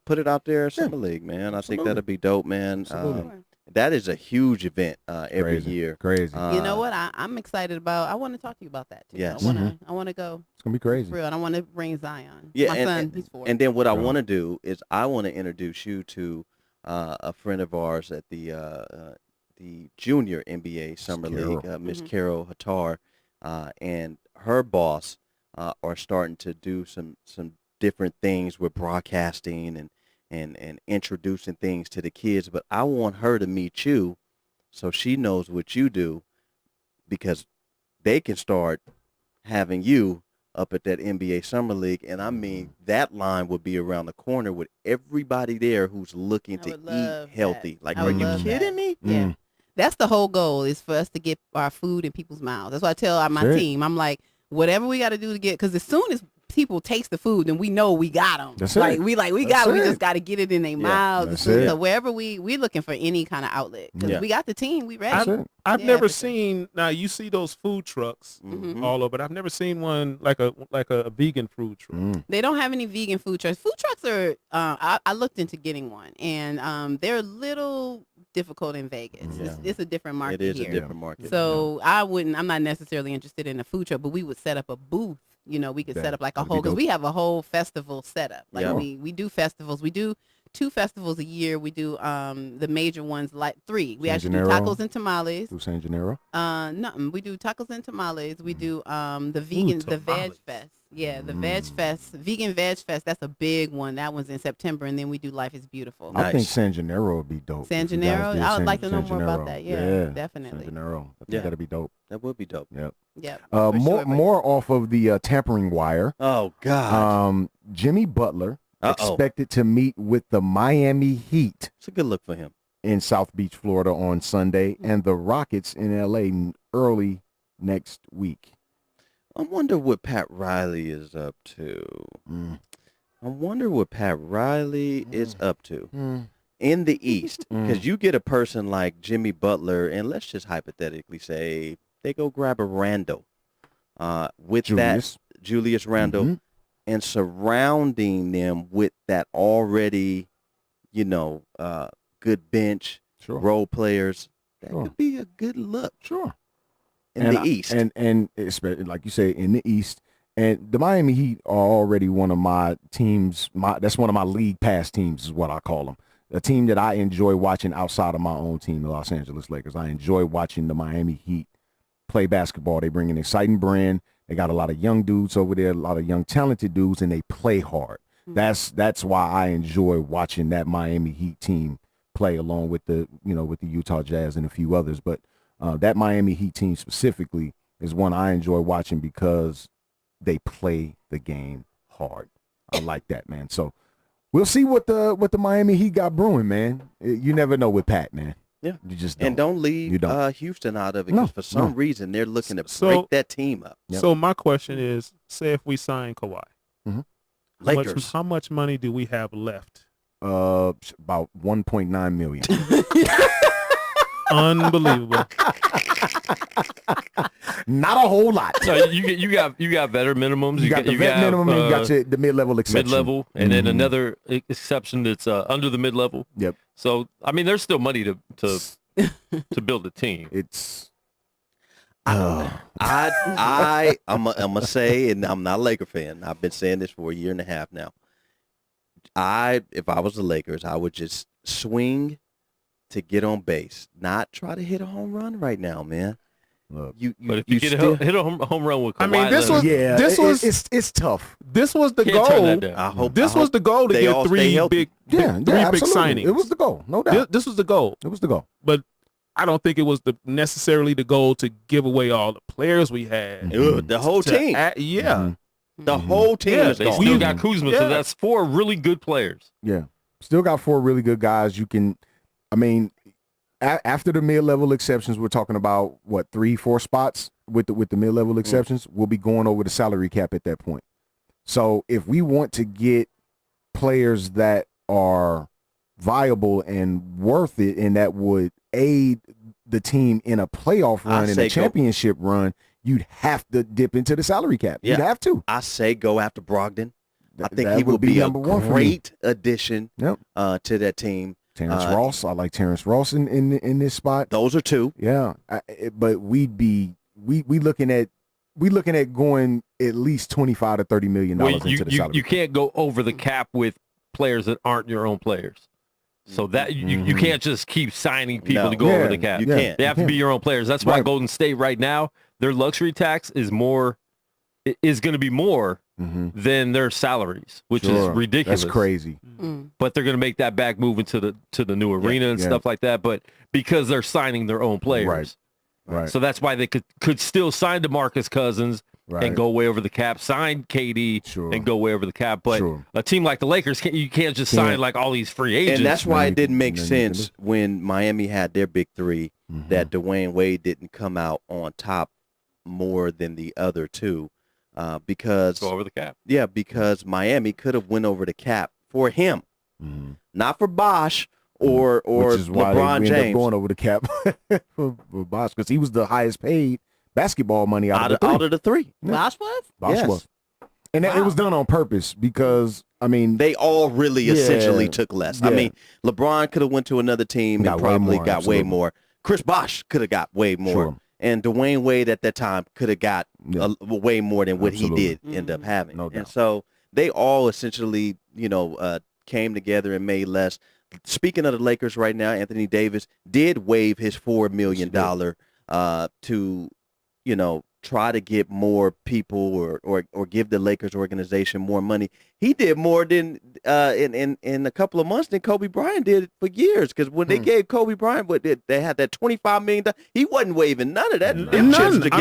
put it out there at summer league, man. I think Absolutely. that'd be dope, man. Absolutely. That is a huge event every Crazy. year. Crazy. You know what? I'm excited about. I want to talk to you about that too. Yes. I want to go It's gonna be crazy. for real. And I want to bring Zion. Yeah, My and, son, and, he's 4. and then what I Right. want to do is I want to introduce you to a friend of ours at the junior NBA summer Carol. league, Miss Mhm. Carol Hattar, and her boss are starting to do some different things with broadcasting and introducing things to the kids. But I want her to meet you so she knows what you do because they can start having you up at that NBA Summer League. And I mean, that line would be around the corner with everybody there who's looking I to would love eat healthy. that. Like, I are would you love kidding that. me? Yeah. Mm. That's the whole goal, is for us to get our food in people's mouths. That's why I tell my Sure. team, I'm like, whatever we got to do to get, because as soon as people taste the food, then we know we got them. That's like, it. we just got to get it in their mouths. So wherever we're looking for any kind of outlet, because we got the team, we ready. I've never seen, now you see those food trucks all over, but I've never seen one like a vegan food truck. They don't have any vegan food trucks. Food trucks are, I looked into getting one, and they're a little difficult in Vegas. It's a different market here. It is a different market. So I'm not necessarily interested in a food truck, but we would set up a booth. We could set up like a whole, because we have a whole festival set up. Like we do festivals. We do 2 festivals a year. We do the major ones, like 3. We actually do tacos and tamales. Do San Gennaro? Nothing. We do tacos and tamales. We do the Veg Fest. Yeah, the Veg Fest, Vegan Veg Fest. That's a big one. That one's in September, and then we do Life is Beautiful. I think San Gennaro would be dope. San Gennaro? I would like to know more about that. Yeah, definitely. San Gennaro. I think that'd be dope. That would be dope. Yep. More off of the tampering wire. Oh God. Jimmy Butler expected to meet with the Miami Heat. It's a good look for him. In South Beach, Florida on Sunday, and the Rockets in LA early next week. I wonder what Pat Riley is up to. I wonder what Pat Riley is up to in the East, because you get a person like Jimmy Butler, and let's just hypothetically say they go grab a Randle with Julius Randle, and surrounding them with that already, good bench role players. That could be a good look. In the East. And especially, like you say, in the East. And the Miami Heat are already one of my teams. That's one of my league pass teams is what I call them. A team that I enjoy watching outside of my own team, the Los Angeles Lakers. I enjoy watching the Miami Heat play basketball. They bring an exciting brand. They got a lot of young dudes over there, a lot of young talented dudes, and they play hard. That's why I enjoy watching that Miami Heat team play, along with the Utah Jazz and a few others. But that Miami Heat team specifically is one I enjoy watching because they play the game hard. I like that, man. So we'll see what the Miami Heat got brewing, man. You never know with Pat, man. Yeah, you just don't. And don't leave Houston out of it, because for some reason they're looking to break that team up. So my question is, say if we sign Kawhi, Lakers, how much money do we have left? About $1.9 million. Unbelievable. Not a whole lot. So you got better minimums. You got the vet minimum, and you got the mid-level exception. Mid-level, and then another exception that's under the mid-level. Yep. So I mean, there's still money to build a team. It's. I'm gonna say, and I'm not a Laker fan. I've been saying this for a year and a half now. If I was the Lakers, I would just swing to get on base, not try to hit a home run right now, man. Look, but if you hit a home run with Kawhi, it's tough. This was the goal. This was the goal to get three big signings. It was the goal, no doubt. This was the goal. It was the goal. But I don't think it was necessarily the goal to give away all the players we had. The whole team. The whole team is they gone. still got Kuzma, so that's 4 really good players. Yeah. Still got 4 really good guys. You can, after the mid-level exceptions, we're talking about, 3-4 spots with the mid-level exceptions. We'll be going over the salary cap at that point. So if we want to get players that are viable and worth it, and that would aid the team in a playoff run and a championship run, you'd have to dip into the salary cap. You'd have to. I say go after Brogdon. I think he would be a great addition to that team. Terrence Ross. I like Terrence Ross in this spot. Those are 2. Yeah. But we looking at going at least $25 to $30 million into the salary. You can't go over the cap with players that aren't your own players. So that you can't just keep signing people to go over the cap. You can't. They have to be your own players. That's why Golden State right now, their luxury tax is going to be more than their salaries, which is ridiculous. That's crazy. But they're going to make that back move into the new arena and stuff like that. But because they're signing their own players, right. So that's why they could still sign DeMarcus Cousins and go way over the cap, sign KD and go way over the cap. But a team like the Lakers, you can't just sign like all these free agents. And that's why it didn't make sense when Miami had their big 3 that Dwayne Wade didn't come out on top more than the other 2. because go over the cap. Yeah, because Miami could have went over the cap for him, not for Bosh or Which is why LeBron they James. ended up going over the cap for Bosh, because he was the highest paid basketball money out of the three. Bosh was? Bosh was. And it was done on purpose because, I mean, they all really essentially took less. I mean, LeBron could have went to another team and probably got way more. Chris Bosh could have got way more. Sure. And Dwayne Wade at that time could have got way more than what he did end up having. No doubt. And so they all essentially, came together and made less. Speaking of the Lakers right now, Anthony Davis did waive his $4 million to, try to get more people or give the Lakers organization more money. He did more than in a couple of months than Kobe Bryant did for years. Because when they gave Kobe Bryant, they had that $25 million. He wasn't waiving none of that. I'm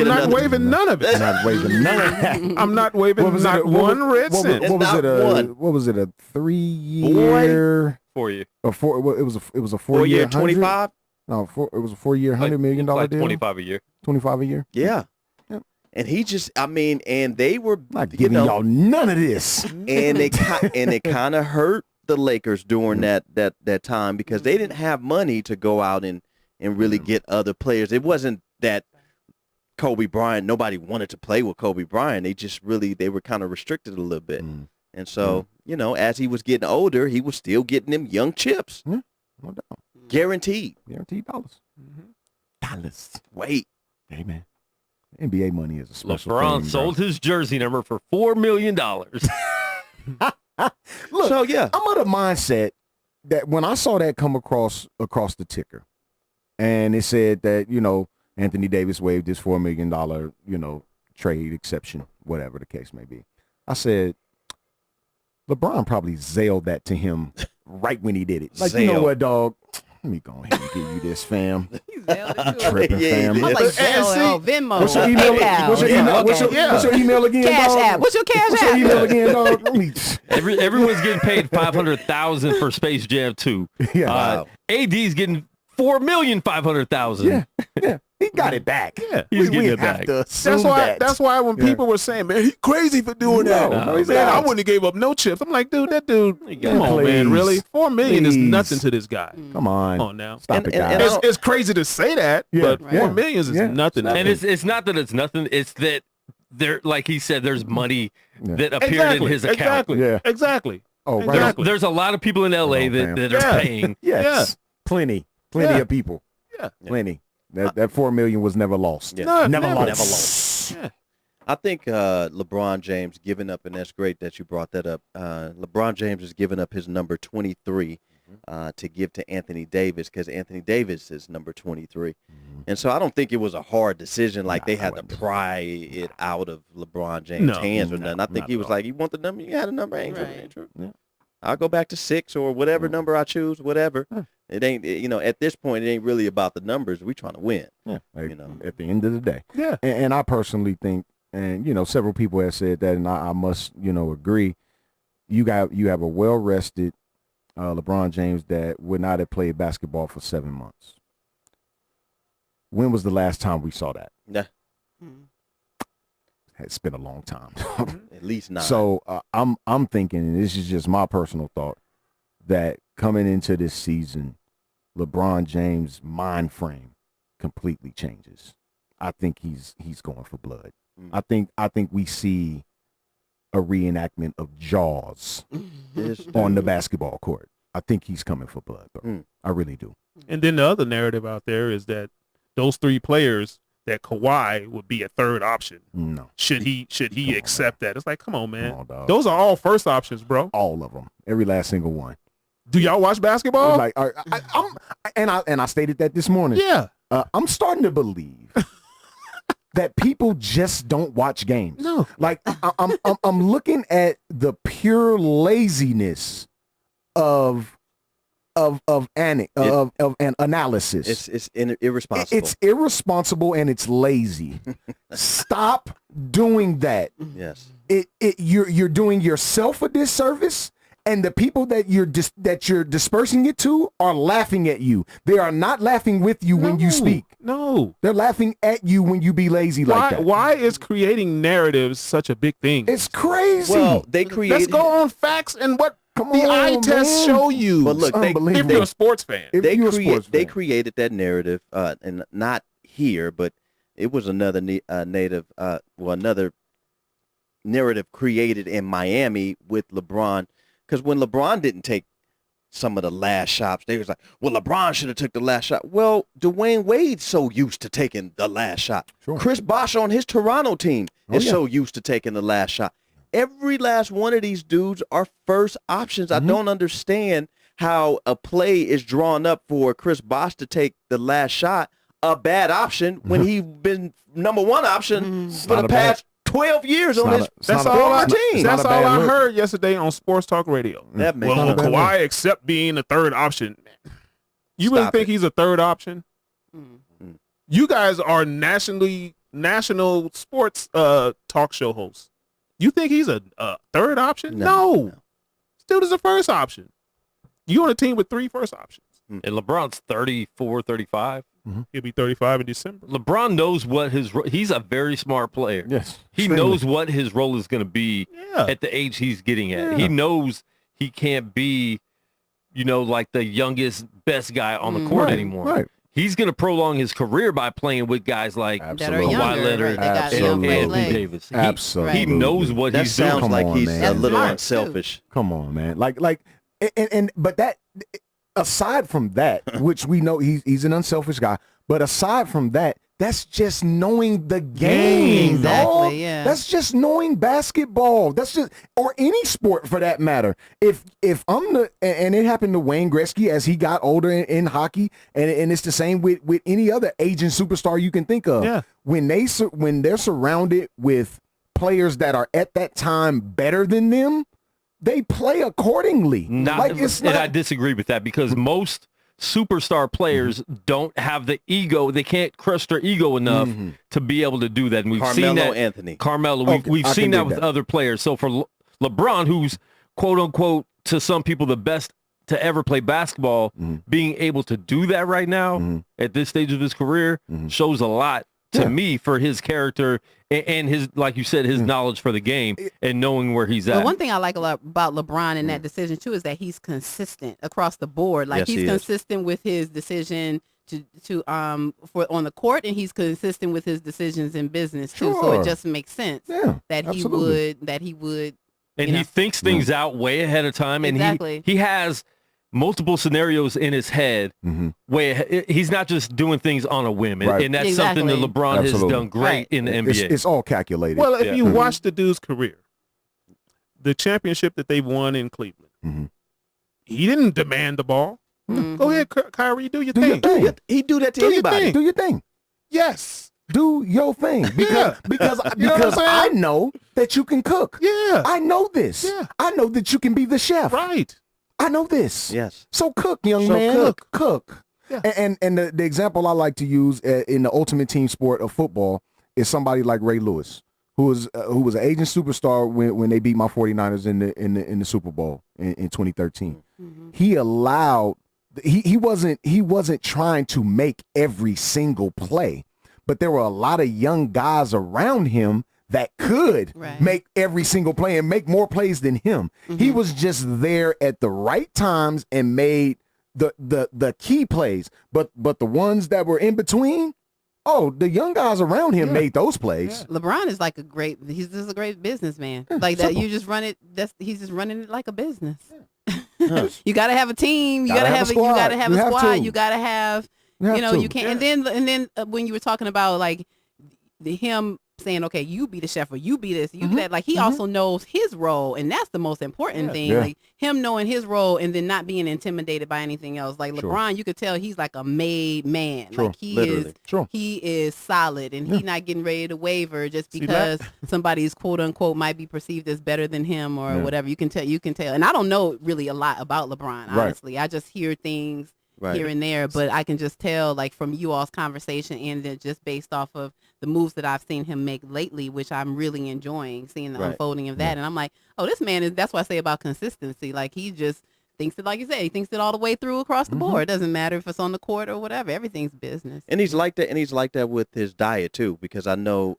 not waiving none of it. I'm not waiving none of that. I'm not waiving not one red cent. What was it? A 3-year? 4 year. It was a 4 year. 25. No, it was a 4 year, $100 million like deal. 25 a year. 25 a year. Yeah. And he just, and they were not giving y'all none of this. And it kind of hurt the Lakers during that time because they didn't have money to go out and really get other players. It wasn't that Kobe Bryant, nobody wanted to play with Kobe Bryant. They were kind of restricted a little bit. And so, as he was getting older, he was still getting them young chips. No doubt. Guaranteed dollars. Dollars. Wait. Hey, man. NBA money is a special LeBron thing, sold his jersey number for $4 million. Look, so yeah, I'm of the mindset that when I saw that come across the ticker, and it said that Anthony Davis waived his $4 million trade exception, whatever the case may be, I said LeBron probably zailed that to him right when he did it. Like, you know what, dog? Let me go ahead and give you this, fam. Tripping, fam. I'm like, Venmo. What's your email? What's your email again, Cash dog? app. What's your cash What's app? your email again, dog? Let me... Everyone's getting paid $500,000 for Space Jam 2. Yeah. Wow. AD's getting $4,500,000. Yeah. He got it back. Yeah, he's getting it back. That's why when people were saying, man, he's crazy for doing that. Man, I wouldn't have gave up no chips. I'm like, dude, that dude, come on, man, really? $4 million is nothing to this guy. Come on now. Stop it, guys. It's crazy to say that, but $4 million is nothing. And it's not that it's nothing. It's that there, like he said, there's money that appeared in his account. Exactly. Oh, right. There's a lot of people in LA that are paying. Yes. Plenty of people. Yeah. Plenty. That $4 million was never lost. Yeah. Never lost. Yeah. I think LeBron James giving up, and that's great that you brought that up. LeBron James is giving up his number 23 to give to Anthony Davis because Anthony Davis is number 23. And so I don't think it was a hard decision like they had to pry it out of LeBron James' hands or nothing. I think he was like, you want the number? You had a number? Ain't true. Yeah. I'll go back to 6 or whatever number I choose, whatever. It ain't, at this point, it ain't really about the numbers. We trying to win. Yeah. At the end of the day. Yeah. And I personally think, and, several people have said that, and I must, agree. You have a well-rested LeBron James that would not have played basketball for 7 months. When was the last time we saw that? Yeah. It's been a long time. At least 9. So I'm thinking, and this is just my personal thought, that coming into this season, LeBron James' mind frame completely changes. I think he's going for blood. I think we see a reenactment of Jaws on the basketball court. I think he's coming for blood, bro. I really do. And then the other narrative out there is that those 3 players, that Kawhi would be a third option. No. Should he accept that? It's like, come on, man. Those are all first options, bro. All of them. Every last single one. Do y'all watch basketball? Like, I stated that this morning. Yeah. I'm starting to believe that people just don't watch games. No. Like, I'm looking at the pure laziness of an analysis. It's irresponsible. It's irresponsible and it's lazy. Stop doing that. Yes. You're doing yourself a disservice And the people that you're dispersing it to are laughing at you. They are not laughing with you when you speak. No. They're laughing at you when you be lazy like that. Why is creating narratives such a big thing? It's crazy. Well, they created. Let's go on facts and what the eye tests show you. But look, if you're a sports fan, they created that narrative, and not here, but it was another another narrative created in Miami with LeBron. Because when LeBron didn't take some of the last shots, they was like, well, LeBron should have took the last shot. Well, Dwayne Wade's so used to taking the last shot. Sure. Chris Bosh on his Toronto team is so used to taking the last shot. Every last one of these dudes are first options. I don't understand how a play is drawn up for Chris Bosh to take the last shot, a bad option, when he's been number one option for the past 12 years on his former team. That's all I heard yesterday on Sports Talk Radio. That makes well, Kawhi accept being a third option. You really think he's a third option? You guys are national sports talk show hosts. You think he's a third option? No. Still is a first option. You on a team with 3 first options. And LeBron's 34, 35. He'll be 35 in December. LeBron knows what he's a very smart player. Yes. He knows what his role is going to be at the age he's getting at. He knows he can't be, like the youngest, best guy on the court anymore. Right. He's going to prolong his career by playing with guys like Absolutely. Kawhi Leonard and Anthony Davis. Absolutely. He knows what that he's doing. sounds like he's man. a little unselfish. Come on, man. But that, aside from that, which we know he's an unselfish guy, but aside from that, that's just knowing the game, exactly, dog. yeah. That's just knowing basketball. That's just, or any sport for that matter. If I'm and it happened to Wayne Gretzky as he got older in hockey, and it's the same with any other aging superstar you can think of. Yeah. When they're surrounded with players that are at that time better than them, they play accordingly. And I disagree with that because most superstar players don't have the ego. They can't crush their ego enough to be able to do that. And we've seen that. Carmelo, we've seen that with other players. So for LeBron, who's quote unquote to some people the best to ever play basketball, being able to do that right now at this stage of his career shows a lot to me for his character and his, like you said, his knowledge for the game and knowing where he's at. But one thing I like a lot about LeBron in that decision too is that he's consistent across the board. Like he's consistent with his decision to for on the court, and he's consistent with his decisions in business too. So it just makes sense that he would. And he thinks things out way ahead of time, and he has multiple scenarios in his head where he's not just doing things on a whim. And that's something that LeBron has done great in the NBA. It's all calculated. Well, if you watch the dude's career, the championship that they won in Cleveland, he didn't demand the ball. Go ahead, Kyrie, do your thing. He do that to anybody. Do your thing. Yes. Do your thing. Because I know that you can cook. Yeah. I know this. Yeah. I know that you can be the chef. Right. I know this. Yes. So cook, young man. Cook. Yeah. And the example I like to use in the ultimate team sport of football is somebody like Ray Lewis, who was an aging superstar when they beat my 49ers in the Super Bowl in 2013. He allowed he wasn't trying to make every single play, but there were a lot of young guys around him that could make every single play and make more plays than him. He was just there at the right times and made the key plays. But the ones that were in between, the young guys around him made those plays. Yeah. LeBron is like he's just a great businessman. Like that, you just run it. He's just running it like a business. You got to have a team. You got to have a squad. You got to have a squad. You got to have, you can't. And then when you were talking about like him saying, okay, you be the chef or you be this, you do that. Like he also knows his role, and that's the most important thing. Yeah. Like him knowing his role and then not being intimidated by anything else. Like LeBron, you could tell he's like a made man. Like he is solid, and he's not getting ready to waver just because somebody's quote unquote might be perceived as better than him or whatever. You can tell. And I don't know really a lot about LeBron, honestly. I just hear things here and there. But I can just tell, like, from you all's conversation and then just based off of the moves that I've seen him make lately, which I'm really enjoying seeing the unfolding of that. And I'm like, oh, this man is, that's what I say about consistency. Like, he just thinks it, like you say, he thinks it all the way through across the board. It doesn't matter if it's on the court or whatever. Everything's business. And he's like that. And he's like that with his diet too, because I know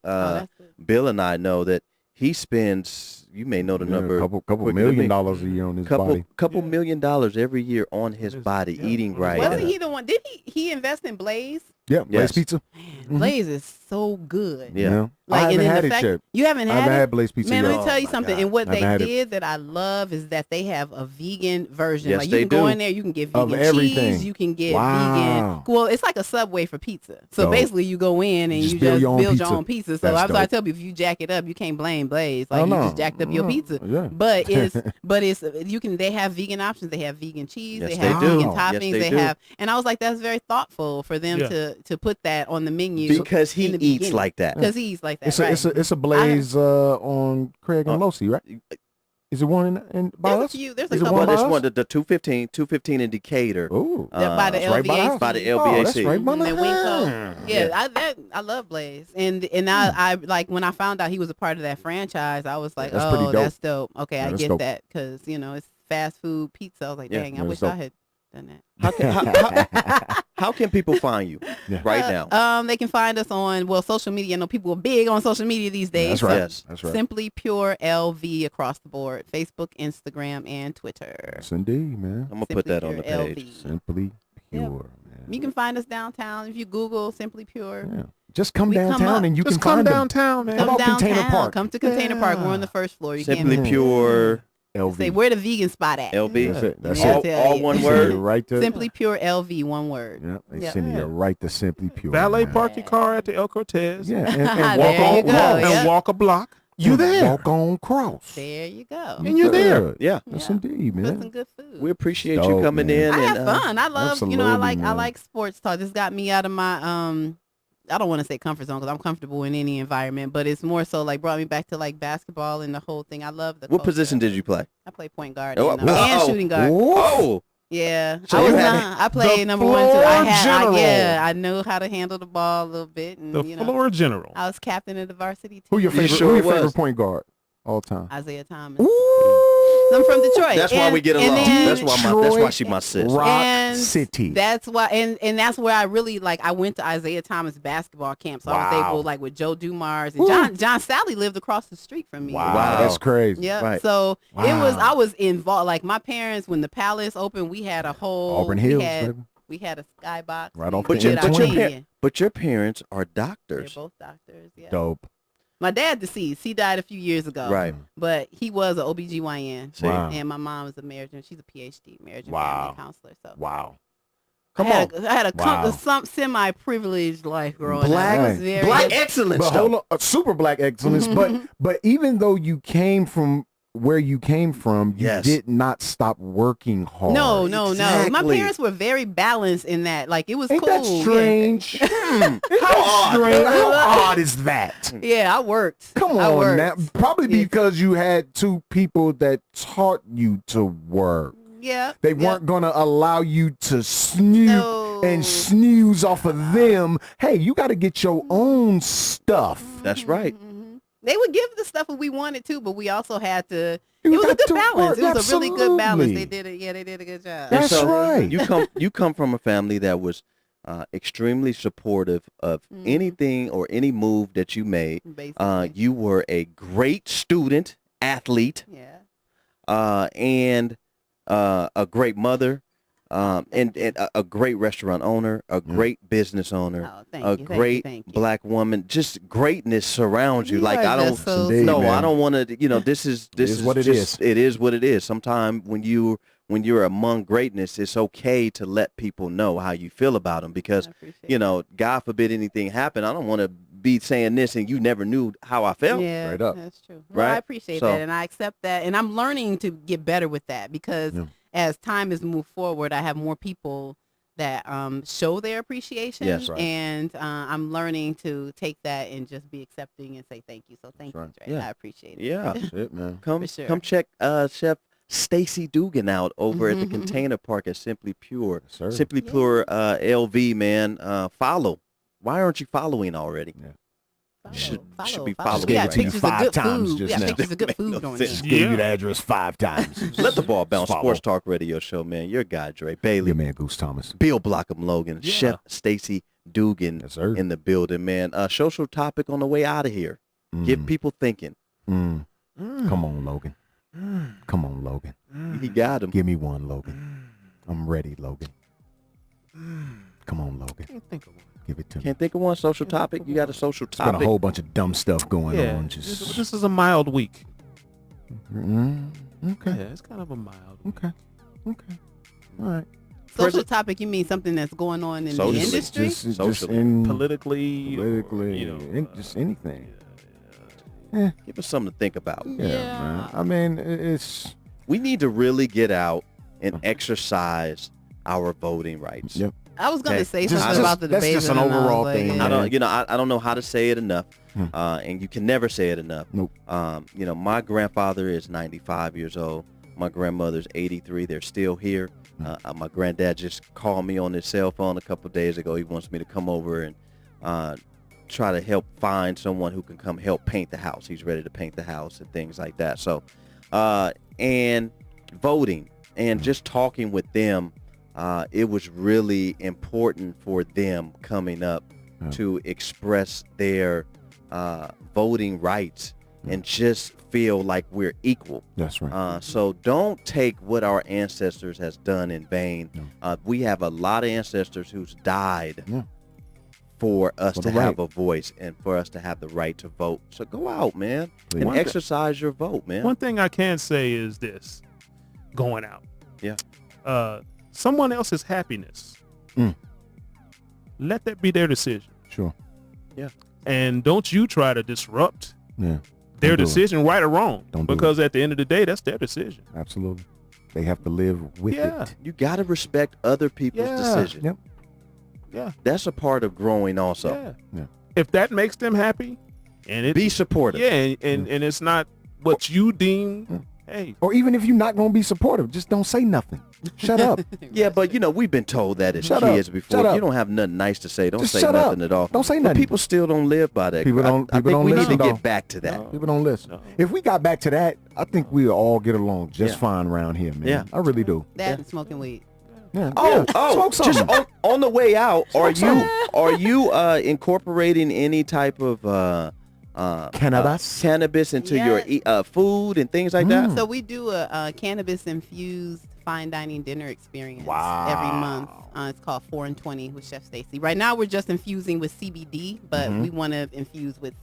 Bill and I know that he spends, you may know the number, couple $1 million a year on his body. Couple $1 million every year on his body, eating right. Wasn't he the one? Did he invest in Blaze? Yeah, Blaze Pizza. Man, Blaze is so good. Yeah. Like, I haven't had it fact, yet. You haven't had it? I haven't had Blaze Pizza Man, yet. let me tell you something. God. And what they haven't did that I love is that they have a vegan version. Yes, like, you they can go do. in there, you can get Of vegan everything. cheese, you can get Wow. vegan. Well, it's like a Subway for pizza. So Dope. basically, you go in and Just you build just your own build pizza. your own pizza. So That's I dope. tell people, if you jack it up, you can't blame Blaze. Like, Oh, you no. just jacked up your pizza. Yeah. But it's you can. They have vegan options. They have vegan cheese. Yes, they they have do. vegan Yes, toppings. they they do. have, and I was like, that's very thoughtful for them to put that on the menu Because he in the eats beginning. like that. Because he eats like that. It's a, right. it's a Blaze on Craig and Losi, right? Is it one in by There's a us? few. There's a Is it couple. one by Well, us? this one, the 215 in Decatur. Ooh. By the that's right by the LVAC. house. By the Oh, LBAC. that's right by the That Winco. house. Yeah, I love Blaze, and I like when I found out he was a part of that franchise, I was like, That's pretty oh, dope. that's dope. Okay, Yeah, I that's get dope. that because it's fast food pizza. I was like, Yeah, dang, I that's wish dope. I had done that. How can people find you right now? They can find us on social media. I know people are big on social media these days. That's right. Yes. That's right. Simply Pure LV across the board: Facebook, Instagram, and Twitter. Yes, indeed, man. I'm gonna put that on the Pure page. LV. Simply Yep. Pure, man. You can find us downtown if you Google Simply Pure. Yeah. Just come We come downtown up. and you Just can come find them. downtown, man. How Come about downtown. Container Park? Come to Container Park. We're on the first floor. You Simply can't Pure LV. say where the vegan spot at. LV. That's it. That's Yeah. it. All one They send word. you right to, Simply Pure LV, one word. Yeah, they Yeah. send you right to Simply Pure. Valet man. park your car at the El Cortez. Yeah, and There walk you on go, cross. yeah. And walk a block. You And there. Walk on cross. There you go. And you're there. Good. Yeah. Yes, Yeah. indeed, Put some man. good food. We appreciate Dope, you coming man. in. I and, have fun. I love, I absolutely, like man. sports talk. This got me out of my I don't want to say comfort zone because I'm comfortable in any environment, but it's more so like brought me back to like basketball and the whole thing. I love the What culture. position did you play? I play point guard Oh, and shooting guard. Oh, Yeah, So I was you had not. I played the number 1, 2. floor I general. knew how to handle the ball a little bit, and The floor general. I was captain of the varsity team. Who your You favorite? sure who your was. favorite point guard all time? Isaiah Thomas. I'm from Detroit. that's why we get along. That's why she my sis. Rock And City. That's why, and that's where I really I went to Isaiah Thomas basketball camp, so I was able with Joe Dumars and John Sally lived across the street from me. Wow, that's crazy. Yeah, Right. so Wow. I was involved. Like my parents, when the Palace opened, we had a whole Auburn Hills, we baby. had a skybox. Right off We the did our N20. thing. But your parents are They're doctors. both doctors. Yeah. Dope. My dad deceased. He died a few years ago. Right. But he was an OBGYN. See? Wow. And my mom is a marriage and she's a PhD, marriage and Wow. family counselor. So Wow. I had a Wow. some semi-privileged life growing Black- up. It was very Black excellence. But hold on, super black excellence. But even though you came from where you came from, you Yes. did not stop working hard. No. My Exactly. parents were very balanced in that. Like it was Ain't cool. that strange? How odd. strange? How odd is that? Yeah, I worked. Come I on worked. now. Probably Yeah. because you had two people that taught you to work. Yeah. They weren't going to allow you to snoop No. and snooze off of them. Hey, you got to get your own stuff. That's right. They would give the stuff that we wanted to, but we also had to. You It was a got good to balance. work, It was a really good balance. absolutely. They did it. Yeah, they did a good job. And That's right. You come from a family that was extremely supportive of anything or any move that you made. Basically. You were a great student, athlete, Yeah. and a great mother, and a great restaurant owner, a great business owner, Oh, thank a you, thank you, great thank you. black woman. Just greatness surrounds you. You Like are I don't. just so Indeed, No, man. I don't want to. This is what it just, is. It is what it is. Sometimes when you're among greatness, it's okay to let people know how you feel about them because I appreciate God forbid anything happen. I don't want to be saying this and you never knew how I felt. Yeah, Straight up. that's true. Well, Right? I appreciate So- that, and I accept that, and I'm learning to get better with that because as time has moved forward, I have more people that show their appreciation. Yes, right. And I'm learning to take that and just be accepting and say thank you. So thank That's you, right. Dre. Yeah. I appreciate it. Yeah. That's it, man. Come For sure. come check Chef Stacey Dougan out over at the Container Park at Simply Pure. Sir. Simply Pure LV, man. Follow. Why aren't you following already? Follow. Should be Follow. following. We got Gave it to you pictures of 5 good times food. just We got now. pictures of good food on there. Just gave you the address 5 times. Let the ball bounce. Follow. Sports Talk Radio Show, man. Your guy, Dre Bailey. Your man, Goose Thomas. Bill Blockham Logan. Yeah. Chef Stacey Dougan Yes, sir. in the building, man. Social topic on the way out of here. Get people thinking. Come on, Logan. Come on, Logan. He got him. Give me one, Logan. I'm ready, Logan. Come on, Logan. Can't think of one. Give it to me. Can't think of one social topic. You got a social It's been a topic. whole bunch of dumb stuff going Yeah, on. this is a mild week. Okay. Yeah, it's kind of a mild week. Okay. All right. Social topic, you mean something that's going on in Socially. the industry? Just Socially. in Politically, just anything. Give us something to think about. Yeah, man. I mean, it's. We need to really get out and exercise our voting rights. Yep. I was going to say Just- something about the that's debate. just an overall thing. I don't know how to say it enough, and you can never say it enough. Nope. My grandfather is 95 years old. My grandmother's 83. They're still here. My granddad just called me on his cell phone a couple of days ago. He wants me to come over and try to help find someone who can come help paint the house. He's ready to paint the house and things like that. So, and voting and just talking with them, it was really important for them coming up to express their voting rights and just feel like we're equal. That's right. So don't take what our ancestors has done in vain. We have a lot of ancestors who's died for us to have a voice and for us to have the right to vote. So go out, man, and exercise your vote, man. One thing I can say is this: going out. Yeah. Someone else's happiness. Let that be their decision. Sure. Yeah. And don't you try to disrupt Yeah. their Don't do it. decision, right or wrong. Don't do because at the end of the day, that's their decision. Absolutely. They have to live with it. You got to respect other people's decision. Yep. Yeah. That's a part of growing also. Yeah. If that makes them happy, and it Be supportive. Yeah, and it's not what you deem. Hey. Or even if you're not going to be supportive, just don't say nothing. Shut up. Yeah, but we've been told that as Shut kids up. before. Shut If up. you don't have nothing nice to say, don't Just say shut nothing up. at all. Don't say But nothing. people still don't live by that. People don't. I People think don't we need listen. to dog. get back to that. People don't listen. If we got back to that, I think we'll all get along just fine around here, man. Yeah. I really do. That and smoking weed. Yeah. Smoke something. just on the way out, are you incorporating any type of cannabis into your food and things like that? So we do a cannabis-infused fine dining dinner experience Wow. every month. It's called 4 and 20 with Chef Stacey. Right now we're just infusing with CBD, but we want to infuse with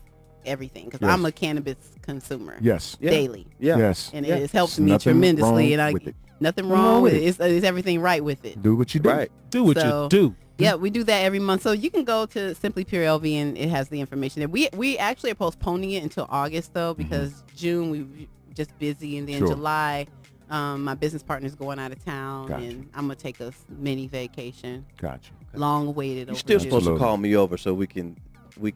everything because I'm a cannabis consumer. Yes. Daily. Yeah. Yes. And it has helped There's me nothing tremendously. wrong And with it. nothing wrong with it. It's everything right with it. Do what you do. Right. Do what So, you do. Yeah, we do that every month. So you can go to Simply Pure LV and it has the information there. We actually are postponing it until August though because June we just busy, and then Sure. July my business partner's going out of town Gotcha. and I'm gonna take a mini vacation. Gotcha. Long awaited. You're still supposed to call me over so we can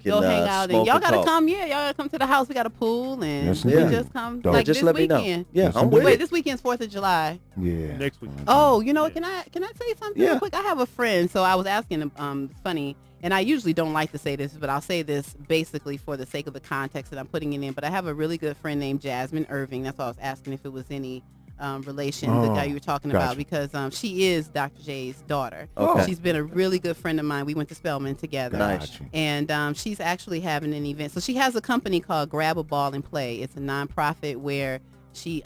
go hang out, and smoke y'all and gotta talk. come. Yeah, y'all gotta come to the house. We got a pool, and Yes, we indeed. just come Dog. like Just this let me know. weekend. Yeah, Yes, I'm indeed. with Wait, it. this weekend's 4th of July. Yeah. Next week. Oh, can I say something Yeah. real quick? I have a friend, so I was asking him. Funny, and I usually don't like to say this, but I'll say this basically for the sake of the context that I'm putting it in. But I have a really good friend named Jasmine Irving. That's why I was asking if it was any relation, the guy you were talking about, because she is Dr. J's daughter. Okay. She's been a really good friend of mine. We went to Spelman together. Nice. And she's actually having an event. So she has a company called Grab a Ball and Play. It's a nonprofit where she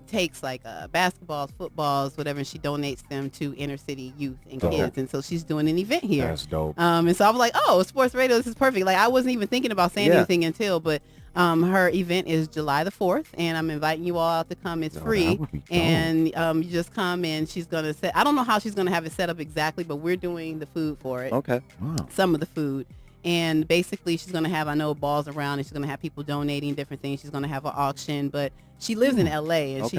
takes like basketballs, footballs, whatever, and she donates them to inner city youth and kids. And so she's doing an event here. That's dope. And so I was like, oh, sports radio, this is perfect. Like I wasn't even thinking about saying anything until, but her event is July the 4th, and I'm inviting you all out to come. It's free, and you just come, and she's gonna set. I don't know how she's gonna have it set up exactly, but we're doing the food for it. Okay. Wow. Some of the food, and basically she's gonna have balls around, and she's gonna have people donating different things. She's gonna have an auction, but she lives in LA, and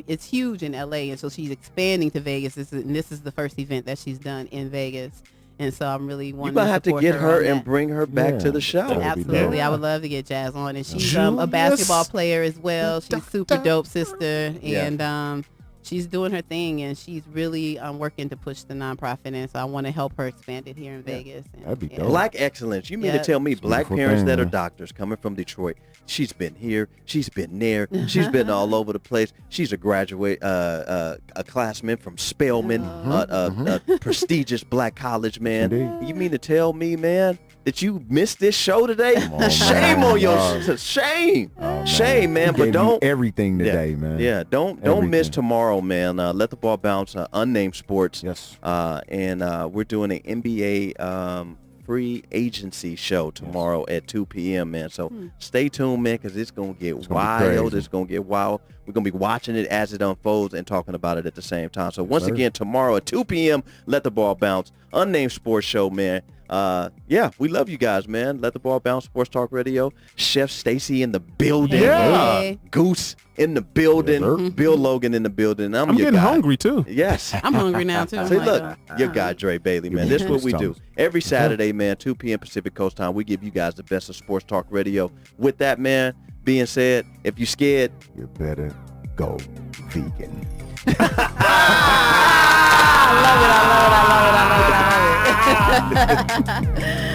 it's huge in LA, and so she's expanding to Vegas. This is the first event that she's done in Vegas. And so I'm really wanting You're going to have to get her and that. bring her back to the show. Absolutely. I would love to get Jazz on. And she's a basketball player as well. She's super dope sister. And she's doing her thing. And she's really working to push the nonprofit. And so I want to help her expand it here in Vegas. And, that'd be dope. Black excellence. You mean to tell me black parents that are doctors coming from Detroit? She's been here. She's been there. She's been all over the place. She's a graduate, a classman from Spelman, a prestigious black college, man. Indeed. You mean to tell me, man, that you missed this show today? Shame on your shame. Shame, man. But don't everything today, man. Yeah, don't miss tomorrow, man. Let the ball bounce. Unnamed Sports. Yes. And we're doing an NBA free agency show tomorrow at 2 p.m., man. So stay tuned, man, because it's going to get wild. It's going to get wild. We're going to be watching it as it unfolds and talking about it at the same time. So once again, tomorrow at 2 p.m., Let the Ball Bounce, Unnamed Sports Show, man. We love you guys, man. Let the Ball Bounce, Sports Talk Radio. Chef Stacey in the building. Yeah. Goose in the building. Bill Logan in the building. I'm your getting guy. hungry, too. Yes. I'm hungry now, too. See, look, your guy, Dre Bailey, man. This is what we do. Every Saturday, man, 2 p.m. Pacific Coast time, we give you guys the best of Sports Talk Radio. With that, man, being said, if you're scared, you better go vegan. I love it.